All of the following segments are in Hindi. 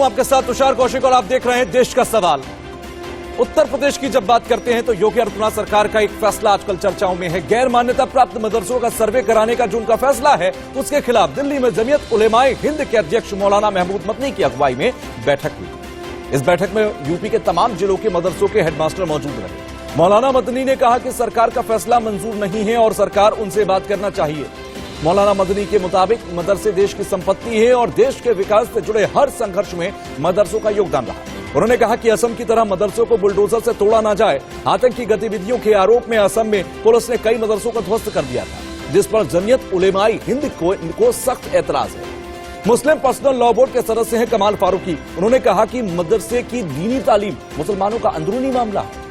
आपके साथ तुषार कौशिक और आप देख रहे हैं देश का सवाल। उत्तर प्रदेश की जब बात करते हैं तो योगी आदित्यनाथ सरकार का एक फैसला आजकल चर्चाओं में है। गैर मान्यता प्राप्त मदरसों का सर्वे कराने का जो उनका फैसला है, उसके खिलाफ दिल्ली में जमीयत उलेमाए हिंद के अध्यक्ष मौलाना महमूद मदनी की अगुवाई में बैठक हुई। इस बैठक में यूपी के तमाम जिलों के मदरसों के हेडमास्टर मौजूद रहे। मौलाना मदनी ने कहा कि सरकार का फैसला मंजूर नहीं है और सरकार उनसे बात करना चाहिए। मौलाना मदनी के मुताबिक मदरसे देश की संपत्ति है और देश के विकास से जुड़े हर संघर्ष में मदरसों का योगदान रहा। उन्होंने कहा कि असम की तरह मदरसों को बुलडोजर से तोड़ा ना जाए। आतंकी गतिविधियों के आरोप में असम में पुलिस ने कई मदरसों को ध्वस्त कर दिया था, जिस पर जमीयत उलेमाए हिंद को सख्त एतराज है। मुस्लिम पर्सनल लॉ बोर्ड के सदस्य हैं कमाल फारूकी। उन्होंने कहा कि मदरसे की दीनी तालीम मुसलमानों का अंदरूनी मामला है।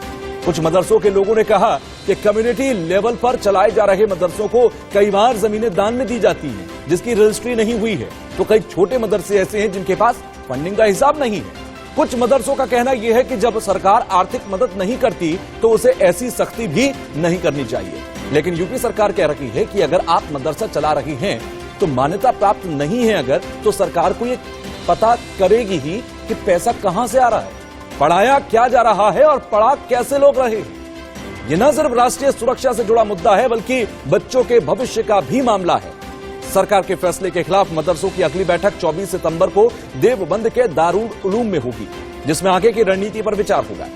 कुछ मदरसों के लोगों ने कहा कि कम्युनिटी लेवल पर चलाए जा रहे मदरसों को कई बार जमीनें दान में दी जाती हैं, जिसकी रजिस्ट्री नहीं हुई है। तो कई छोटे मदरसे ऐसे हैं जिनके पास फंडिंग का हिसाब नहीं है। कुछ मदरसों का कहना यह है कि जब सरकार आर्थिक मदद नहीं करती तो उसे ऐसी सख्ती भी नहीं करनी चाहिए। लेकिन यूपी सरकार कह रही है कि अगर आप मदरसा चला रही हैं तो मान्यता प्राप्त नहीं है अगर, तो सरकार को ये पता करेगी ही कि पैसा कहां से आ रहा है, पढ़ाया क्या जा रहा है और पढ़ा कैसे लोग रहे। ये न सिर्फ राष्ट्रीय सुरक्षा से जुड़ा मुद्दा है बल्कि बच्चों के भविष्य का भी मामला है। सरकार के फैसले के खिलाफ मदरसों की अगली बैठक 24 सितंबर को देवबंद के दारुल उलूम में होगी, जिसमें आगे की रणनीति पर विचार होगा।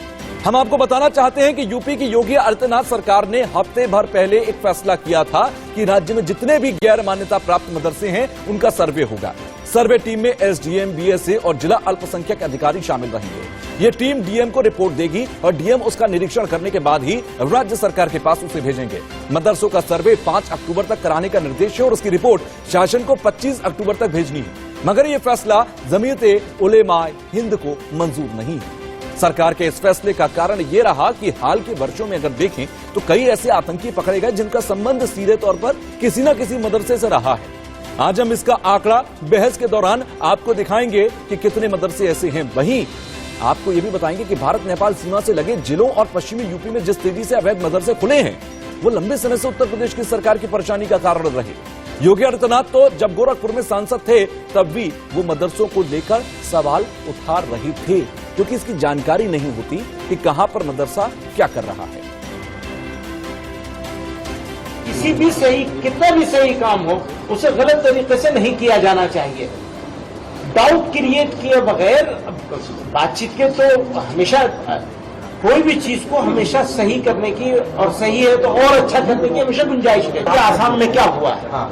हम आपको बताना चाहते हैं कि यूपी की योगी आदित्यनाथ सरकार ने हफ्ते भर पहले एक फैसला किया था कि राज्य में जितने भी गैर मान्यता प्राप्त मदरसे हैं उनका सर्वे होगा। सर्वे टीम में एसडीएम, बीएसए और जिला अल्पसंख्यक अधिकारी शामिल रहेंगे। ये टीम डीएम को रिपोर्ट देगी और डीएम उसका निरीक्षण करने के बाद ही राज्य सरकार के पास उसे भेजेंगे। मदरसों का सर्वे 5 अक्टूबर तक कराने का निर्देश है और उसकी रिपोर्ट शासन को 25 अक्टूबर तक भेजनी है। मगर यह फैसला जमीयत उलेमाए हिंद को मंजूर नहीं है। सरकार के इस फैसले का कारण यह रहा कि हाल के वर्षों में अगर देखें तो कई ऐसे आतंकी पकड़े गए जिनका संबंध सीधे तौर पर किसी न किसी मदरसे से रहा है। आज हम इसका आंकड़ा बहस के दौरान आपको दिखाएंगे कि कितने मदरसे ऐसे हैं। वहीं आपको यह भी बताएंगे कि भारत नेपाल सीमा से लगे जिलों और पश्चिमी यूपी में जिस तेजी से अवैध मदरसे खुले हैं वो लंबे समय से उत्तर प्रदेश की सरकार की परेशानी का कारण रहे। योगी आदित्यनाथ तो जब गोरखपुर में सांसद थे तब भी वो मदरसों को लेकर सवाल उठा रहे थे, क्योंकि इसकी जानकारी नहीं होती कि कहां पर मदरसा क्या कर रहा है। किसी भी सही, कितना भी सही काम हो, उसे गलत तरीके से नहीं किया जाना चाहिए। डाउट क्रिएट किए बगैर बातचीत के तो हमेशा कोई भी चीज को हमेशा सही करने की, और सही है तो और अच्छा करने की हमेशा गुंजाइश है। आसाम में क्या हुआ है,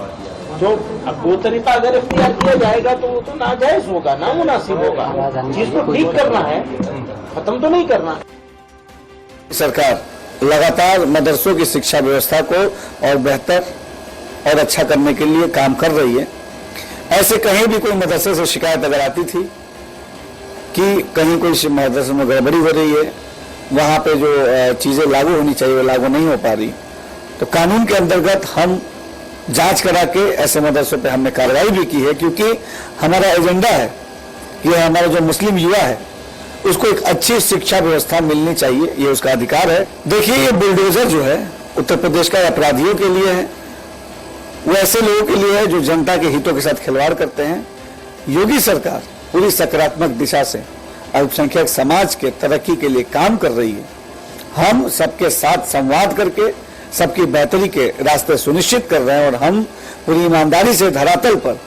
तो अब वो तरीका अगर इख्तियार किया जाएगा तो वो तो नाजायज होगा, नामुनासिब होगा। चीज को ठीक करना है, खत्म तो नहीं करना है। सरकार लगातार मदरसों की शिक्षा व्यवस्था को और बेहतर और अच्छा करने के लिए काम कर रही है। ऐसे कहीं भी कोई मदरसे से शिकायत अगर आती थी कि कहीं कोई मदरसे में गड़बड़ी हो रही है, वहां पे जो चीजें लागू होनी चाहिए वो लागू नहीं हो पा रही, तो कानून के अंतर्गत हम जांच करा के ऐसे मदरसों पे हमने कार्रवाई भी की है, क्योंकि हमारा एजेंडा है कि हमारा जो मुस्लिम युवा है उसको एक अच्छी शिक्षा व्यवस्था मिलनी चाहिए, ये उसका अधिकार है। देखिए, ये बुलडोजर जो है उत्तर प्रदेश का अपराधियों के लिए है, वो ऐसे लोगों के लिए है जो जनता के हितों के साथ खिलवाड़ करते हैं। योगी सरकार पूरी सकारात्मक दिशा से अल्पसंख्यक समाज के तरक्की के लिए काम कर रही है। हम सबके साथ संवाद करके सबकी बेहतरी के रास्ते सुनिश्चित कर रहे हैं और हम पूरी ईमानदारी से धरातल पर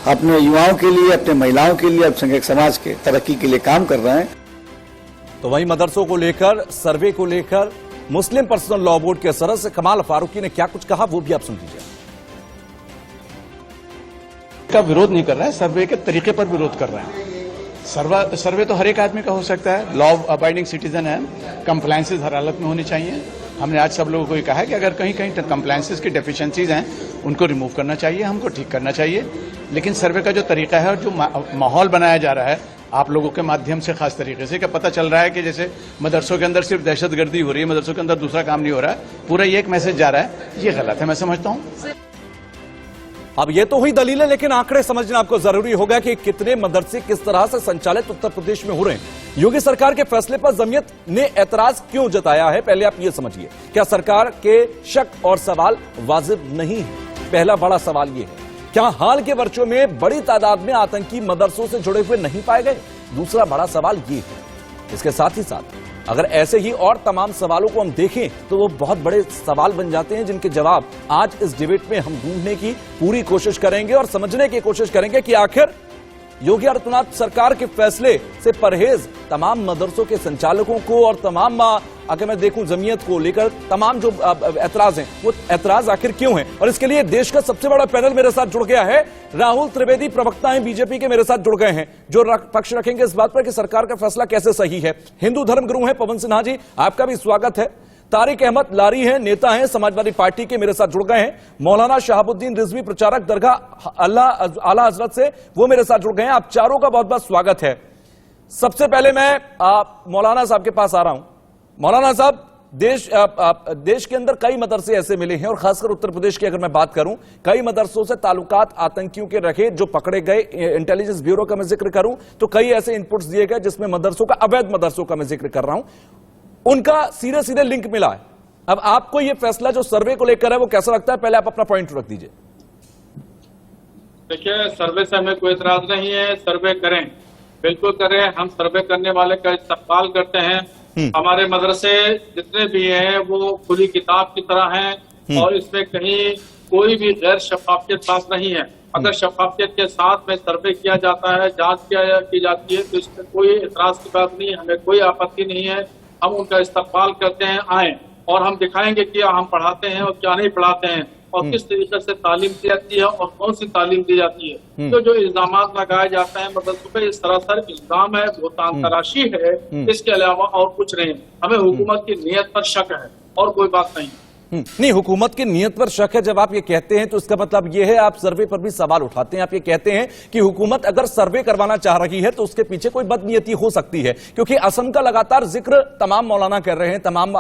अपने युवाओं के लिए, अपने महिलाओं के लिए, अल्पसंख्यक समाज के तरक्की के लिए काम कर रहे हैं। तो वहीं मदरसों को लेकर, सर्वे को लेकर मुस्लिम पर्सनल लॉ बोर्ड के सदस्य कमाल फारूकी ने क्या कुछ कहा वो भी आप सुन लीजिए। का विरोध नहीं कर रहा है, सर्वे के तरीके पर विरोध कर रहे हैं। सर्वे तो हर एक आदमी का हो सकता है, लॉ अबाइडिंग सिटीजन है, कंप्लायंसेस हर हालत में होनी चाहिए। हमने आज सब लोगों को ये कहा है कि अगर कहीं कहीं कंप्लायंसेस की डेफिशिएंसीज हैं उनको रिमूव करना चाहिए, हमको ठीक करना चाहिए। लेकिन सर्वे का जो तरीका है और जो माहौल बनाया जा रहा है आप लोगों के माध्यम से, खास तरीके से, क्या पता चल रहा है कि जैसे मदरसों के अंदर सिर्फ दहशतगर्दी हो रही है, मदरसों के अंदर दूसरा काम नहीं हो रहा है, पूरा ये एक मैसेज जा रहा है, ये गलत है, मैं समझता हूँ। अब ये तो हुई दलीलें, लेकिन आंकड़े समझना आपको जरूरी होगा कि कितने मदरसे किस तरह से संचालित उत्तर प्रदेश में हो रहे हैं। योगी सरकार के फैसले पर जमीयत ने ऐतराज क्यों जताया है, पहले आप ये समझिए। क्या सरकार के शक और सवाल वाजिब नहीं है? पहला बड़ा सवाल ये है। क्या हाल के वर्षों में बड़ी तादाद में आतंकी मदरसों से जुड़े हुए नहीं पाए गए? दूसरा बड़ा सवाल ये है। इसके साथ ही साथ अगर ऐसे ही और तमाम सवालों को हम देखें तो वो बहुत बड़े सवाल बन जाते हैं, जिनके जवाब आज इस डिबेट में हम ढूंढने की पूरी कोशिश करेंगे और समझने की कोशिश करेंगे कि आखिर योगी आदित्यनाथ सरकार के फैसले से परहेज तमाम मदरसों के संचालकों को और तमाम अगर मैं देखूं जमीयत को लेकर तमाम जो ऐतराज हैं वो ऐतराज आखिर क्यों हैं? और इसके लिए देश का सबसे बड़ा पैनल मेरे साथ जुड़ गया है। राहुल त्रिवेदी प्रवक्ता हैं बीजेपी के, मेरे साथ जुड़ गए हैं, जो पक्ष रखेंगे इस बात पर कि सरकार का फैसला कैसे सही है। हिंदू धर्म गुरु हैं पवन सिन्हा जी, आपका भी स्वागत है। तारिक अहमद लारी हैं, नेता हैं समाजवादी पार्टी के, मेरे साथ जुड़ गए हैं। मौलाना शहाबुद्दीन रिजवी प्रचारक दरगाह आला हजरत से, वो मेरे साथ जुड़ गए हैं। आप चारों का बहुत बहुत स्वागत है। सबसे पहले मैं मौलाना साहब के पास आ रहा हूं। मौलाना साहब, देश के अंदर कई मदरसे ऐसे मिले हैं और खासकर उत्तर प्रदेश की अगर मैं बात करूं, कई मदरसों से ताल्लुकात आतंकियों के रखे जो पकड़े गए। इंटेलिजेंस ब्यूरो का मैं जिक्र करूं तो कई ऐसे इनपुट्स दिए गए जिसमें मदरसों का, अवैध मदरसों का मैं जिक्र कर रहा हूं, उनका सीधे सीधे लिंक मिला है। अब आपको यह फैसला जो सर्वे को लेकर है वो कैसा लगता है? पहले आप अपना पॉइंट रख दीजिए। देखिए, सर्वे से हमें कोई इतराज नहीं है, सर्वे करें, बिल्कुल करें। हम सर्वे करने वाले का इस्तकबाल करते हैं। हमारे मदरसे जितने भी हैं वो खुली किताब की तरह हैं और इसमें कहीं कोई भी गैर शफाफियत बात नहीं है। अगर शफाफियत के साथ में सर्वे किया जाता है, जांच की जाती है, तो इसमें कोई इतराज की बात नहीं है, हमें कोई आपत्ति नहीं है। हम उनका इस्तकबाल करते हैं, आए और हम दिखाएंगे क्या हम पढ़ाते हैं और क्या नहीं पढ़ाते हैं और किस तरीके से तालीम दी जाती है और कौन सी तालीम दी जाती है। तो जो इल्जाम लगाए जाते हैं मदरसों पे, इस सरासर इल्जाम है, भुगतान तराशी है, इसके अलावा और कुछ नहीं। हमें हुकूमत की नीयत पर शक है और कोई बात नहीं। नहीं, हुकूमत की नीयत पर शक है जब आप ये कहते हैं तो इसका मतलब ये है आप सर्वे पर भी सवाल उठाते हैं। आप ये कहते हैं कि हुकूमत अगर सर्वे करवाना चाह रही है तो उसके पीछे कोई बदनीयती हो सकती है, क्योंकि असम का लगातार जिक्र तमाम मौलाना कर रहे हैं, तमाम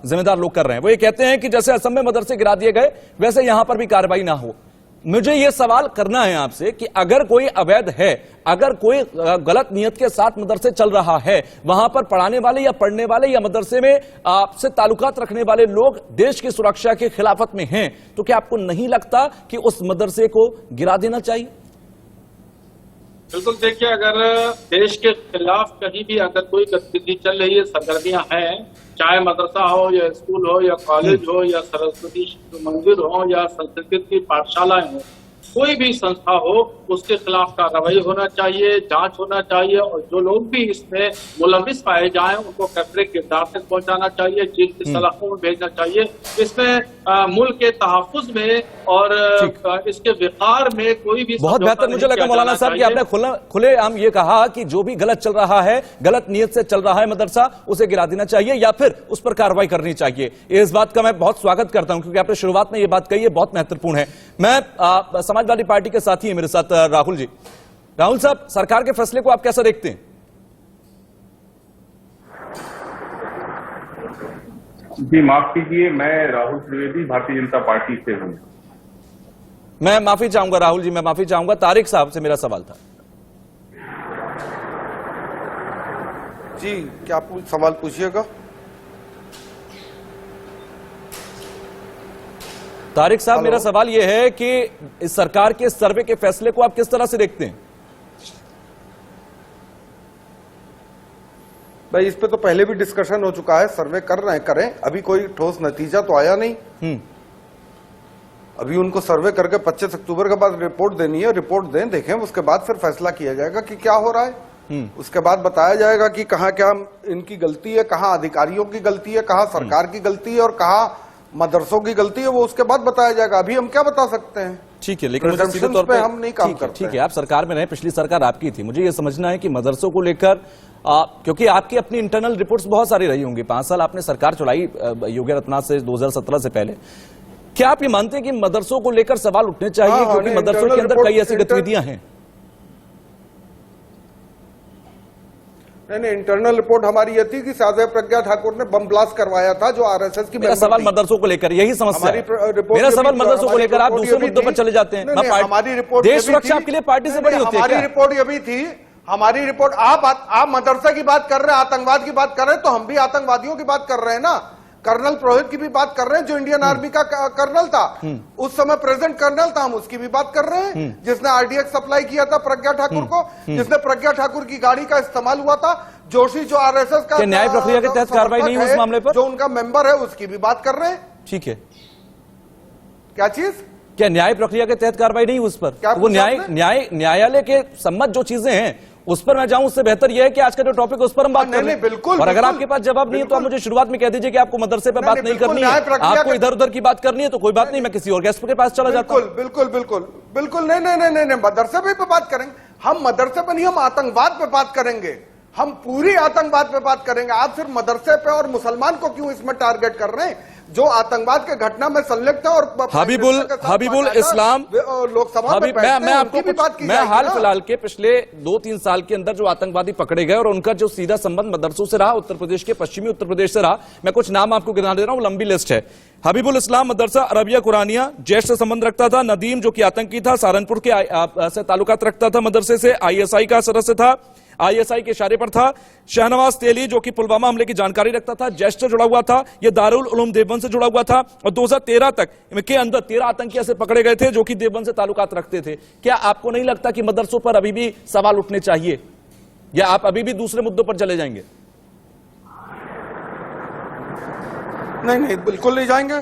जिम्मेदार लोग कर रहे हैं। वो ये कहते हैं कि जैसे असम में मदरसे गिरा दिए गए वैसे यहां पर भी कार्रवाई ना हो। मुझे यह सवाल करना है आपसे कि अगर कोई अवैध है, अगर कोई गलत नियत के साथ मदरसे चल रहा है, वहां पर पढ़ाने वाले या पढ़ने वाले या मदरसे में आपसे ताल्लुकात रखने वाले लोग देश की सुरक्षा के खिलाफत में हैं, तो क्या आपको नहीं लगता कि उस मदरसे को गिरा देना चाहिए? बिल्कुल, देखिए, अगर देश के खिलाफ कहीं भी अगर कोई गतिविधि चल रही है, सरगर्मियां हैं, चाहे मदरसा हो या स्कूल हो या कॉलेज हो या सरस्वती मंदिर हो या संस्कृत की पाठशालाएं हो, कोई भी संस्था हो, उसके खिलाफ कार्रवाई होना चाहिए, जांच होना चाहिए और जो लोग भी इसमें मुलविस पाए जाएं उनको कतरे किरदार तक पहुंचाना चाहिए, जेल की सलाखों में भेजना चाहिए। इसमें मुल्क के तहफ्फुज में और इसके विकार में कोई भी बहुत बेहतर मुझे लगा मौलाना साहब कि आपने खुलेआम ये कहा कि जो भी गलत चल रहा है, गलत नियत से चल रहा है मदरसा, उसे गिरा देना चाहिए या फिर उस पर कार्रवाई करनी चाहिए। इस बात का मैं बहुत स्वागत करता हूं क्योंकि आपने शुरुआत में ये बात कही है, बहुत महत्वपूर्ण है। मैं समाजवादी पार्टी के साथी है मेरे साथ राहुल जी। राहुल साहब, सरकार के फैसले को आप कैसा देखते हैं? जी माफ कीजिए, मैं राहुल त्रिवेदी भारतीय जनता पार्टी से हूं। मैं माफी चाहूंगा राहुल जी, मैं माफी चाहूंगा। तारिक साहब से मेरा सवाल था। जी, क्या आप सवाल पूछिएगा? तारिक साहब, मेरा सवाल यह है कि इस सरकार के सर्वे के फैसले को आप किस तरह से देखते हैं? भाई, इस पे तो पहले भी डिस्कशन हो चुका है। सर्वे कर रहे हैं, करें, अभी कोई ठोस नतीजा तो आया नहीं। अभी उनको सर्वे करके 25 अक्टूबर के बाद रिपोर्ट देनी है, रिपोर्ट दें, देखें, उसके बाद फिर फैसला किया जाएगा कि क्या हो रहा है। उसके बाद बताया जाएगा कि कहाँ क्या इनकी गलती है, कहाँ अधिकारियों की गलती है, कहाँ सरकार की गलती है और कहाँ मदरसों की गलती है, वो उसके बाद बताया जाएगा। अभी हम क्या बता सकते हैं? ठीक है, लेकिन मुझे सीधे तौर पे हम नहीं काम करते। ठीक है, आप सरकार में रहे, पिछली सरकार आपकी थी। मुझे ये समझना है कि मदरसों को लेकर क्योंकि आपकी अपनी इंटरनल रिपोर्ट्स बहुत सारी रही होंगी, 5 साल आपने सरकार चलाई योगी आदित्यनाथ से 2017 से पहले। क्या आप ये मानते हैं कि मदरसों को लेकर सवाल उठने चाहिए? क्योंकि मदरसों के अंदर कई ऐसी गतिविधियां हैं। नहीं, इंटरनल रिपोर्ट हमारी ये थी कि साध्वी प्रज्ञा ठाकुर ने बम ब्लास्ट करवाया था, जो आरएसएस की। मेरा सवाल मदरसों को लेकर यही समस्या है। मेरा सवाल मदरसों को लेकर, आप दूसरे मुद्दों पर चले जाते हैं। हमारी रिपोर्ट, देश सुरक्षा आपके लिए पार्टी से बड़ी होती है। हमारी रिपोर्ट ये भी थी, हमारी रिपोर्ट, आप मदरसा की बात कर रहे हैं, आतंकवाद की बात कर रहे हैं, तो हम भी आतंकवादियों की बात कर रहे हैं ना। कर्नल पुरोहित की भी बात कर रहे हैं, जो इंडियन आर्मी का कर्नल था, उस समय प्रेजेंट कर्नल था, हम उसकी भी बात कर रहे हैं, जिसने आरडीएक्स सप्लाई किया था प्रज्ञा ठाकुर को, जिसने प्रज्ञा ठाकुर की गाड़ी का इस्तेमाल हुआ था, जोशी जो आरएसएस का न्याय प्रक्रिया के तहत कार्रवाई नहीं हुई उस मामले पर, जो उनका मेंबर है, उसकी भी बात कर रहे हैं। ठीक है, क्या चीज? क्या न्याय प्रक्रिया के तहत कार्रवाई नहीं हुई उस पर? क्या वो न्यायालय के सम्मत जो चीजें हैं उस पर मैं जाऊं, उससे बेहतर यह है कि आज का जो टॉपिक है उस पर हम बात करें। नहीं, बिल्कुल। और अगर आपके पास जवाब नहीं है तो आप मुझे शुरुआत में कह दीजिए कि आपको मदरसे पर बात नहीं करनी है, आपको इधर उधर की बात करनी है तो कोई बात नहीं, मैं किसी और गेस्ट के पास चला जाता हूं। बिल्कुल नहीं, मदरसे पे बात करेंगे हम, मदरसे पे नहीं, हम आतंकवाद पे बात करेंगे, हम पूरी आतंकवाद पे बात करेंगे। आप सिर्फ मदरसे पे और मुसलमान को क्यों इसमें टारगेट कर रहे हैं? जो आतंकवाद के घटना में संलिप्त है और हबीबुल इस्लाम लोकसभा में मैं आपको मैं हाल फिलहाल के पिछले 2-3 साल के अंदर जो आतंकवादी पकड़े गए और उनका जो सीधा संबंध मदरसों से रहा, उत्तर प्रदेश के पश्चिमी उत्तर प्रदेश से रहा, मैं कुछ नाम आपको गिना दे रहा हूं, लंबी लिस्ट है। हबीबुल इस्लाम मदरसा अरबिया कुरानिया जैश से संबंध रखता था। नदीम जो कि आतंकी था, सहारनपुर के से ताल्लुकात रखता था मदरसे से, आईएसआई का सदस्य था, आईएसआई के इशारे पर था। शहनवाज तेली जो कि पुलवामा हमले की जानकारी रखता था, जैश से जुड़ा हुआ था, यह दारुल उलूम देवबंद से जुड़ा हुआ था और 2013 तक के अंदर 13 आतंकी ऐसे पकड़े गए थे जो कि देवबंद से ताल्लुकात रखते थे। क्या आपको नहीं लगता कि मदरसों पर अभी भी सवाल उठने चाहिए, या आप अभी भी दूसरे मुद्दों पर चले जाएंगे? नहीं, बिल्कुल नहीं जाएंगे,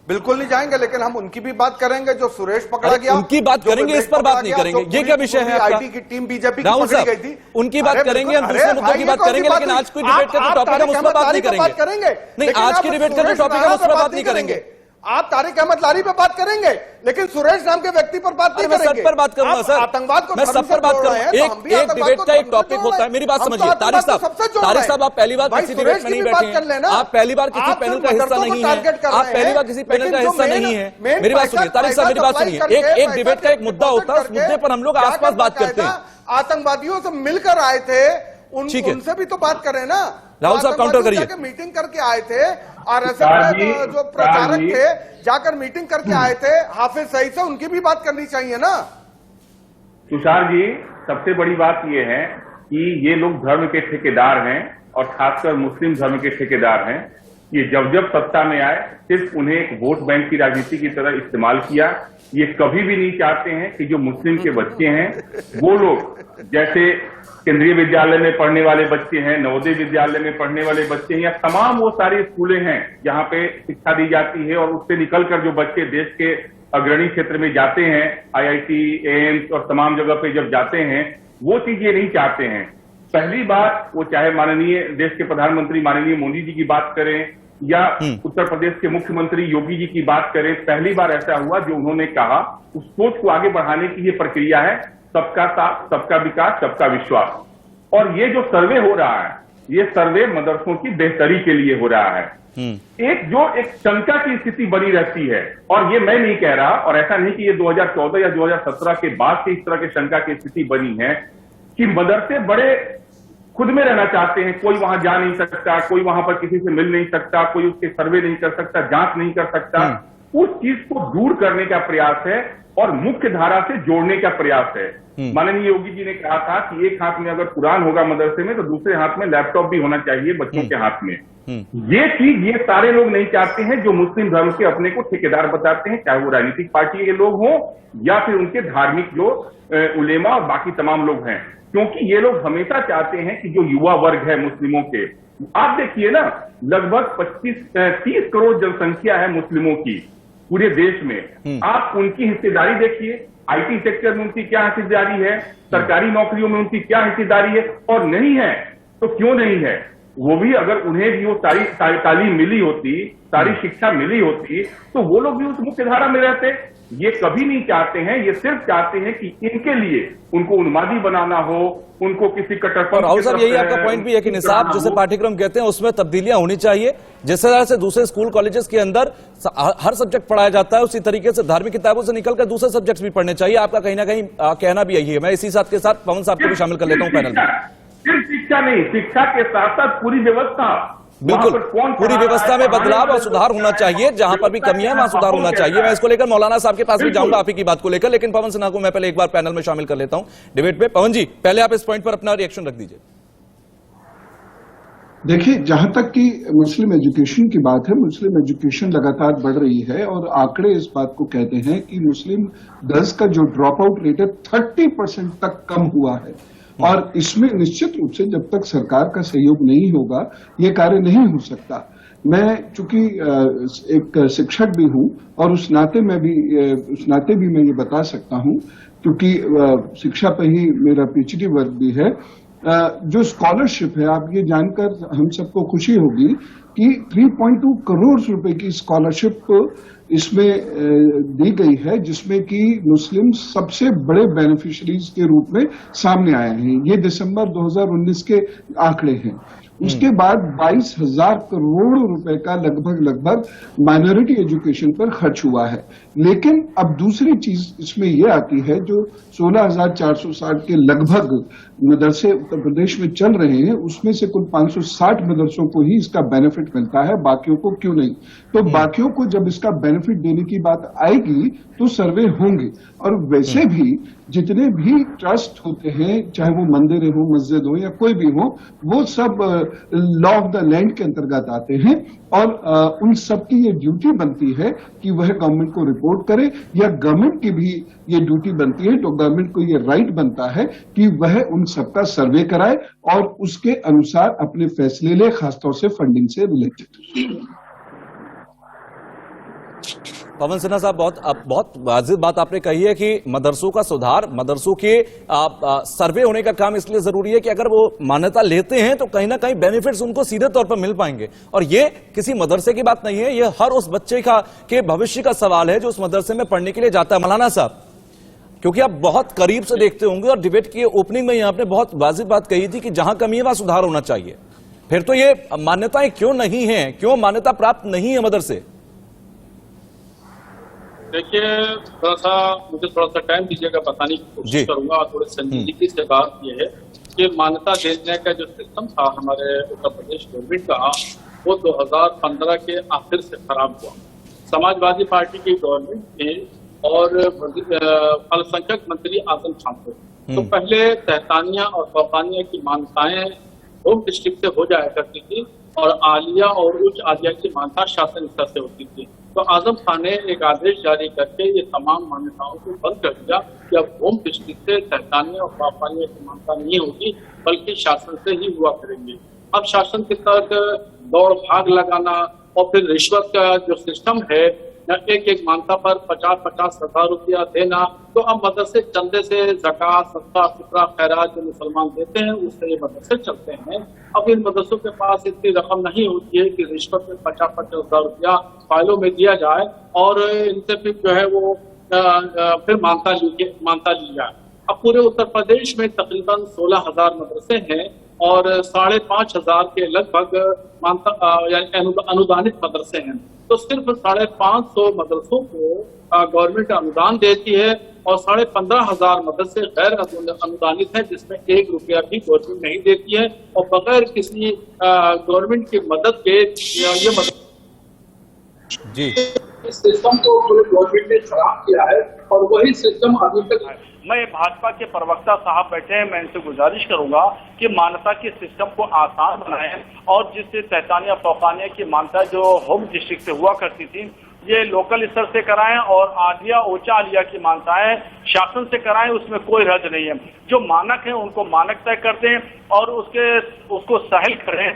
बिल्कुल नहीं जाएंगे, लेकिन हम उनकी भी बात करेंगे जो सुरेश पकड़ा गया, उनकी बात करेंगे, इस पर बात नहीं करेंगे। ये क्या विषय है आपका? आईटी की टीम बीजेपी राहुल की पकड़ी गई थी, उनकी बात करेंगे, हम दूसरे मुद्दों की बात करेंगे, लेकिन आज कोई डिबेट का जो टॉपिक है उस पर बात नहीं करेंगे। नहीं, आज की डिबेट का जो टॉपिक है उस पर बात नहीं करेंगे। आप तारिक अहमद लारी पे बात करेंगे, लेकिन सुरेश नाम के व्यक्ति पर बात नहीं करेंगे। मैं सब पर बात करूंगा सर, आतंकवाद को मैं सब पर बात करूंगा। एक डिबेट का एक टॉपिक होता है, मेरी बात समझिए तारिक साहब, आप पहली बार किसी डिबेट में नहीं बैठे हैं, आप पहली बार किसी पैनल का हिस्सा नहीं है, आप पहली बार किसी पैनल का हिस्सा नहीं है। मेरी बात सुनिए तारिक साहब, मेरी बात सुनिए, एक डिबेट का एक मुद्दा होता है, उस मुद्दे पर हम लोग आसपास बात करते हैं। आतंकवादियों से मिलकर आए थे, उनसे भी तो बात करें ना। राहुल साहब काउंटर करिए। मीटिंग करके आए थे, आरएसएस में जो प्रचारक थे जाकर मीटिंग करके आए थे, हाफिज सईद से, उनकी भी बात करनी चाहिए ना। तुषार जी, सबसे बड़ी बात यह है कि ये लोग धर्म के ठेकेदार हैं और खासकर मुस्लिम धर्म के ठेकेदार हैं। ये जब जब सत्ता में आए सिर्फ उन्हें एक वोट बैंक की राजनीति की तरह इस्तेमाल किया। ये कभी भी नहीं चाहते हैं कि जो मुस्लिम के बच्चे हैं वो लोग, जैसे केंद्रीय विद्यालय में पढ़ने वाले बच्चे हैं, नवोदय विद्यालय में पढ़ने वाले बच्चे हैं, या तमाम वो सारी स्कूलें हैं जहां पे शिक्षा दी जाती है, और उससे निकलकर जो बच्चे देश के अग्रणी क्षेत्र में जाते हैं, आईआईटी, एम्स और तमाम जगह पे जब जाते हैं, वो चीज ये नहीं चाहते हैं। पहली बात, वो चाहे माननीय देश के प्रधानमंत्री माननीय मोदी जी की बात करें या उत्तर प्रदेश के मुख्यमंत्री योगी जी की बात करें, पहली बार ऐसा हुआ जो उन्होंने कहा, उस सोच को आगे बढ़ाने की ये प्रक्रिया है, सबका साथ, सबका विकास, सबका विश्वास। और ये जो सर्वे हो रहा है, ये सर्वे मदरसों की बेहतरी के लिए हो रहा है। एक शंका की स्थिति बनी रहती है, और ये मैं नहीं कह रहा, और ऐसा नहीं कि ये 2014 या 2017 के बाद से इस तरह की शंका की स्थिति बनी है कि मदरसे बड़े खुद में रहना चाहते हैं, कोई वहां जा नहीं सकता, कोई वहां पर किसी से मिल नहीं सकता, कोई उसके सर्वे नहीं कर सकता, जांच नहीं कर सकता। उस चीज को दूर करने का प्रयास है और मुख्य धारा से जोड़ने का प्रयास है। माननीय योगी जी ने कहा था कि एक हाथ में अगर कुरान होगा मदरसे में तो दूसरे हाथ में लैपटॉप भी होना चाहिए बच्चों के हाथ में। ये चीज ये सारे लोग नहीं चाहते हैं जो मुस्लिम धर्म के अपने को ठेकेदार बताते हैं, चाहे वो राजनीतिक पार्टी के लोग हों या फिर उनके धार्मिक जो उलेमा और बाकी तमाम लोग हैं, क्योंकि ये लोग हमेशा चाहते हैं कि जो युवा वर्ग है मुस्लिमों के, आप देखिए ना, लगभग 30 करोड़ जनसंख्या है मुस्लिमों की पूरे देश में। आप उनकी हिस्सेदारी देखिए, आईटी सेक्टर में उनकी क्या हिस्सेदारी है, सरकारी नौकरियों में उनकी क्या हिस्सेदारी है, और नहीं है तो क्यों नहीं है। वो भी अगर उन्हें भी वो सारी तालीम मिली होती, सारी शिक्षा मिली होती, तो वो लोग भी उस मुख्य धारा में रहते। ये कभी नहीं चाहते हैं, ये सिर्फ चाहते हैं कि इनके लिए उनको उन्मादी बनाना हो, उनको किसी कट्टरपंथ। और राहुल साहब, यही आपका पॉइंट भी है कि निसाब जैसे पाठ्यक्रम कहते हैं उसमें तब्दीलियां होनी चाहिए। जिस तरह से दूसरे स्कूल कॉलेजेस के अंदर हर सब्जेक्ट पढ़ाया जाता है, उसी तरीके से धार्मिक किताबों से निकलकर दूसरे सब्जेक्ट्स भी पढ़ने चाहिए। आपका कहीं ना कहीं कहना भी यही है। मैं इसी साथ के साथ पवन साहब को भी शामिल कर लेता हूं पैनल में। सिर्फ शिक्षा नहीं, शिक्षा के साथ साथ पूरी व्यवस्था, बिल्कुल पूरी व्यवस्था में बदलाव और सुधार होना चाहिए। जहां पर भी कमियां वहां सुधार होना चाहिए। मैं इसको लेकर मौलाना साहब के पास भी जाऊंगा आप ही की बात को लेकर, लेकिन पवन सिन्हा को मैं पहले एक बार पैनल में शामिल कर लेता हूं डिबेट पे। पवन जी, पहले आप इस पॉइंट पर अपना रिएक्शन रख दीजिए। देखिए, जहां तक कि मुस्लिम एजुकेशन की बात है, मुस्लिम एजुकेशन लगातार बढ़ रही है और आंकड़े इस बात को कहते हैं कि मुस्लिम गर्ल्स का जो ड्रॉप आउट रेट है 30% तक कम हुआ है। और इसमें निश्चित रूप से जब तक सरकार का सहयोग नहीं होगा ये कार्य नहीं हो सकता। मैं चूंकि एक शिक्षक भी हूं और उस नाते भी मैं ये बता सकता हूं, क्योंकि शिक्षा पे ही मेरा पीएचडी वर्क भी है। जो स्कॉलरशिप है, आप ये जानकर हम सबको खुशी होगी कि 3.2 करोड़ रुपए की स्कॉलरशिप इसमें दी गई है, जिसमें कि मुस्लिम सबसे बड़े बेनिफिशरीज के रूप में सामने आए हैं। ये दिसंबर 2019 के आंकड़े हैं। उसके बाद 22,000 करोड़ रुपए का लगभग माइनॉरिटी एजुकेशन पर खर्च हुआ है। लेकिन अब दूसरी चीज इसमें यह आती है, जो 16,460 के लगभग मदरसे उत्तर प्रदेश में चल रहे हैं, उसमें से कुल 560 मदरसों को ही इसका बेनिफिट मिलता है, बाकियों को क्यों नहीं? तो बाकियों को जब इसका बेनिफिट देने की बात आएगी तो सर्वे होंगे। और वैसे भी जितने भी ट्रस्ट होते हैं, चाहे वो मंदिर हो, मस्जिद हो या कोई भी हो, वो सब लॉ ऑफ द लैंड के अंतर्गत आते हैं और उन सब की ये ड्यूटी बनती है कि वह गवर्नमेंट को रिपोर्ट करे, या गवर्नमेंट की भी ये ड्यूटी बनती है, तो गवर्नमेंट को ये राइट बनता है कि वह उन सबका सर्वे कराए और उसके अनुसार अपने फैसले ले, खासतौर से फंडिंग से रिलेटेड। पवन सिन्हा साहब, बहुत वाजिब बात आपने कही है कि मदरसों का सुधार, मदरसों के सर्वे होने का काम इसलिए जरूरी है कि अगर वो मान्यता लेते हैं तो कहीं ना कहीं बेनिफिट्स उनको सीधे तौर पर मिल पाएंगे। और ये किसी मदरसे की बात नहीं है, ये हर उस बच्चे के भविष्य का सवाल है जो उस मदरसे में पढ़ने के लिए जाता है। मौलाना साहब, क्योंकि आप बहुत करीब से देखते होंगे और डिबेट की ओपनिंग में आपने बहुत वाजिब बात कही थी कि जहां कमी है वहां सुधार होना चाहिए, फिर तो ये मान्यताएं क्यों नहीं है, क्यों मान्यता प्राप्त नहीं है मदरसे? देखिए, मुझे थोड़ा सा टाइम दीजिएगा, बताने की कोशिश करूंगा। और थोड़ी संजीदगी से बात यह है कि मान्यता देने का जो सिस्टम था हमारे उत्तर प्रदेश गवर्नमेंट का, वो 2015 के आखिर से खराब हुआ। समाजवादी पार्टी की गवर्नमेंट ने और अल्पसंख्यक मंत्री आजम खान थे, तो पहले तहतानिया और फौकानिया की मान्यताएं होम डिस्ट्रिक्ट से हो जाया करती थी और आलिया और उच्च आलिया की मान्यता शासन स्तर से होती थी। तो आजम खान ने एक आदेश जारी करके ये तमाम मान्यताओं को बंद कर दिया कि अब होम डिस्ट्रिक्ट से तहतानिया और फौकानिया की मान्यता नहीं होगी, बल्कि शासन से ही हुआ करेंगे। अब शासन के तहत दौड़ भाग लगाना और फिर रिश्वत का जो सिस्टम है, एक मानता पर 50-50 हजार रुपया देना, तो अब मदरसे चंदे से ज़कात, सदका, फितरा, खैरात जो मुसलमान देते हैं उससे ये मदरसे चलते हैं। अब इन मदरसों के पास इतनी रकम नहीं होती है कि रिश्वत में 50-50 हजार रुपया फाइलों में दिया जाए और इनसे फिर जो है वो फिर मानता ली जाए। अब पूरे उत्तर प्रदेश में तकरीबन 16,000 मदरसे हैं और 5,500 के लगभग अनुदानित मदरसे हैं। तो सिर्फ 550 मदरसों को गवर्नमेंट अनुदान देती है और 15,500 मदरसे गैर अनुदानित हैं, जिसमें 1 रुपया भी गवर्नमेंट नहीं देती है और बगैर किसी गवर्नमेंट की मदद के ये जी इस सिस्टम को गवर्नमेंट ने खराब किया है और वही सिस्टम अभी तक है। मैं भाजपा के प्रवक्ता साहब बैठे हैं, मैं इनसे गुजारिश करूंगा कि मान्यता के सिस्टम को आसान बनाएं और जिससे तहतानिया फौकानिया की मान्यता जो होम डिस्ट्रिक्ट से हुआ करती थी ये लोकल स्तर से कराएं और आलिया ऊंचा आलिया की मान्यताएं शासन से कराएं, उसमें कोई रद्द नहीं है। जो मानक है उनको मानक तय कर दें और उसको सहल करें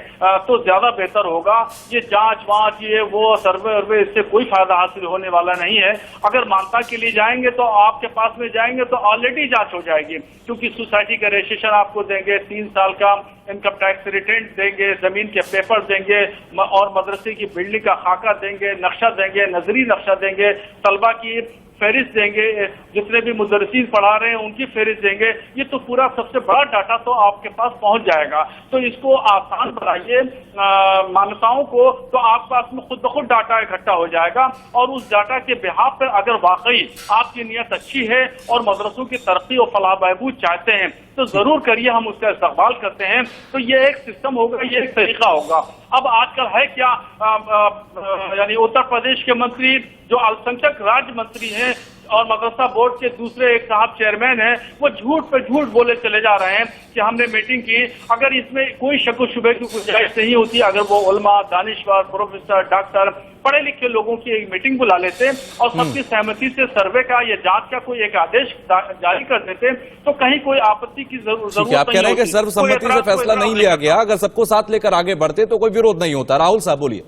तो ज्यादा बेहतर होगा। ये जांच ये वो सर्वे इससे कोई फायदा हासिल होने वाला नहीं है। अगर मान्यता के लिए जाएंगे तो आपके पास में जाएंगे तो ऑलरेडी जांच हो जाएगी, क्योंकि सोसाइटी का रजिस्ट्रेशन आपको देंगे, 3 साल का इनकम टैक्स रिटर्न देंगे, जमीन के पेपर देंगे और मदरसे की बिल्डिंग का खाका देंगे, नक्शा देंगे, नजरी नक्शा देंगे, तलबा की फहरिस्त देंगे, जितने भी मुदर्रिसीन पढ़ा रहे हैं उनकी फहरिस्त देंगे। ये तो पूरा सबसे बड़ा डाटा तो आपके पास पहुंच जाएगा। तो इसको आसान बनाइए मान्यताओं को, तो आप पास में खुद ब खुद डाटा इकट्ठा हो जाएगा और उस डाटा के बिहाफ पर अगर वाकई आपकी नीयत अच्छी है और मदरसों की तरक्की और फलाह बहबूद चाहते हैं तो जरूर करिए, हम उसका इस्तकबाल करते हैं। तो ये एक सिस्टम होगा, ये एक तरीका होगा। अब आजकल है क्या, यानी उत्तर प्रदेश के मंत्री जो अल्पसंख्यक राज्य मंत्री हैं और मदरसा बोर्ड के दूसरे एक साहब चेयरमैन हैं, वो झूठ पे झूठ बोले चले जा रहे हैं कि हमने मीटिंग की। अगर इसमें कोई शक व शुबे की गुंजाइश नहीं होती, अगर वो उलमा, दानिश्वर, प्रोफेसर, डॉक्टर, पढ़े लिखे लोगों की एक मीटिंग बुला लेते और सबकी सहमति से सर्वे का या जांच का कोई एक आदेश जारी कर देते तो कहीं कोई आपत्ति की जरूरत नहीं। आप कह रहे हैं कि सर्वसम्मति से फैसला नहीं लिया गया, अगर सबको साथ लेकर आगे बढ़ते तो कोई विरोध नहीं होता। राहुल साहब बोलिए।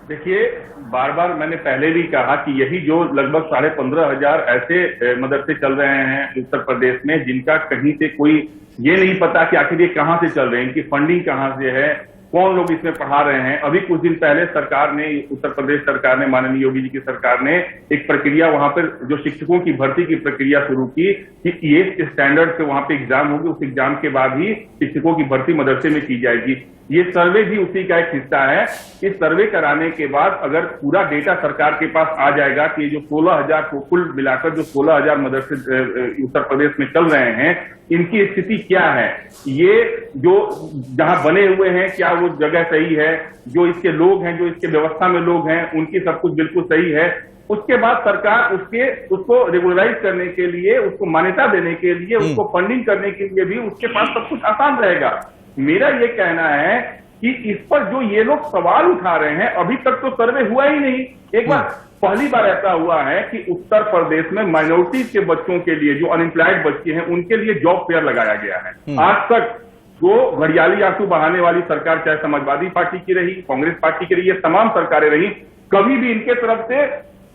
देखिए, बार बार मैंने पहले भी कहा कि यही जो लगभग 15,500 ऐसे मदरसे चल रहे हैं उत्तर प्रदेश में, जिनका कहीं से कोई ये नहीं पता कि आखिर ये कहां से चल रहे हैं, इनकी फंडिंग कहां से है, कौन लोग इसमें पढ़ा रहे हैं। अभी कुछ दिन पहले सरकार ने, उत्तर प्रदेश सरकार ने, माननीय योगी जी की सरकार ने एक प्रक्रिया वहां पर जो शिक्षकों की भर्ती की प्रक्रिया शुरू की कि ये स्टैंडर्ड से वहां पे एग्जाम होगी, उस एग्जाम के बाद ही शिक्षकों की भर्ती मदरसे में की जाएगी। ये सर्वे भी उसी का एक हिस्सा है। इस सर्वे कराने के बाद अगर पूरा डेटा सरकार के पास आ जाएगा कि जो 16,000 को कुल मिलाकर जो 16,000 मदरसे उत्तर प्रदेश में चल रहे हैं, इनकी स्थिति क्या है, ये जो जहां बने हुए हैं क्या वो जगह सही है, जो इसके लोग हैं, जो इसके व्यवस्था में लोग हैं, उनकी सब कुछ बिल्कुल सही है। उसके बाद सरकार उसको रेगुलराइज करने के लिए, उसको मान्यता देने के लिए, उसको फंडिंग करने के लिए भी उसके पास सब कुछ आसान रहेगा। मेरा ये कहना है कि इस पर जो ये लोग सवाल उठा रहे हैं, अभी तक तो सर्वे हुआ ही नहीं। एक बार पहली बार ऐसा हुआ है कि उत्तर प्रदेश में माइनॉरिटीज के बच्चों के लिए, जो अनएम्प्लॉयड बच्चे हैं, उनके लिए जॉब फेयर लगाया गया है। आज तक जो घड़ियाली आंसू बहाने वाली सरकार, चाहे समाजवादी पार्टी की रही, कांग्रेस पार्टी की रही, ये तमाम सरकारें रही, कभी भी इनके तरफ से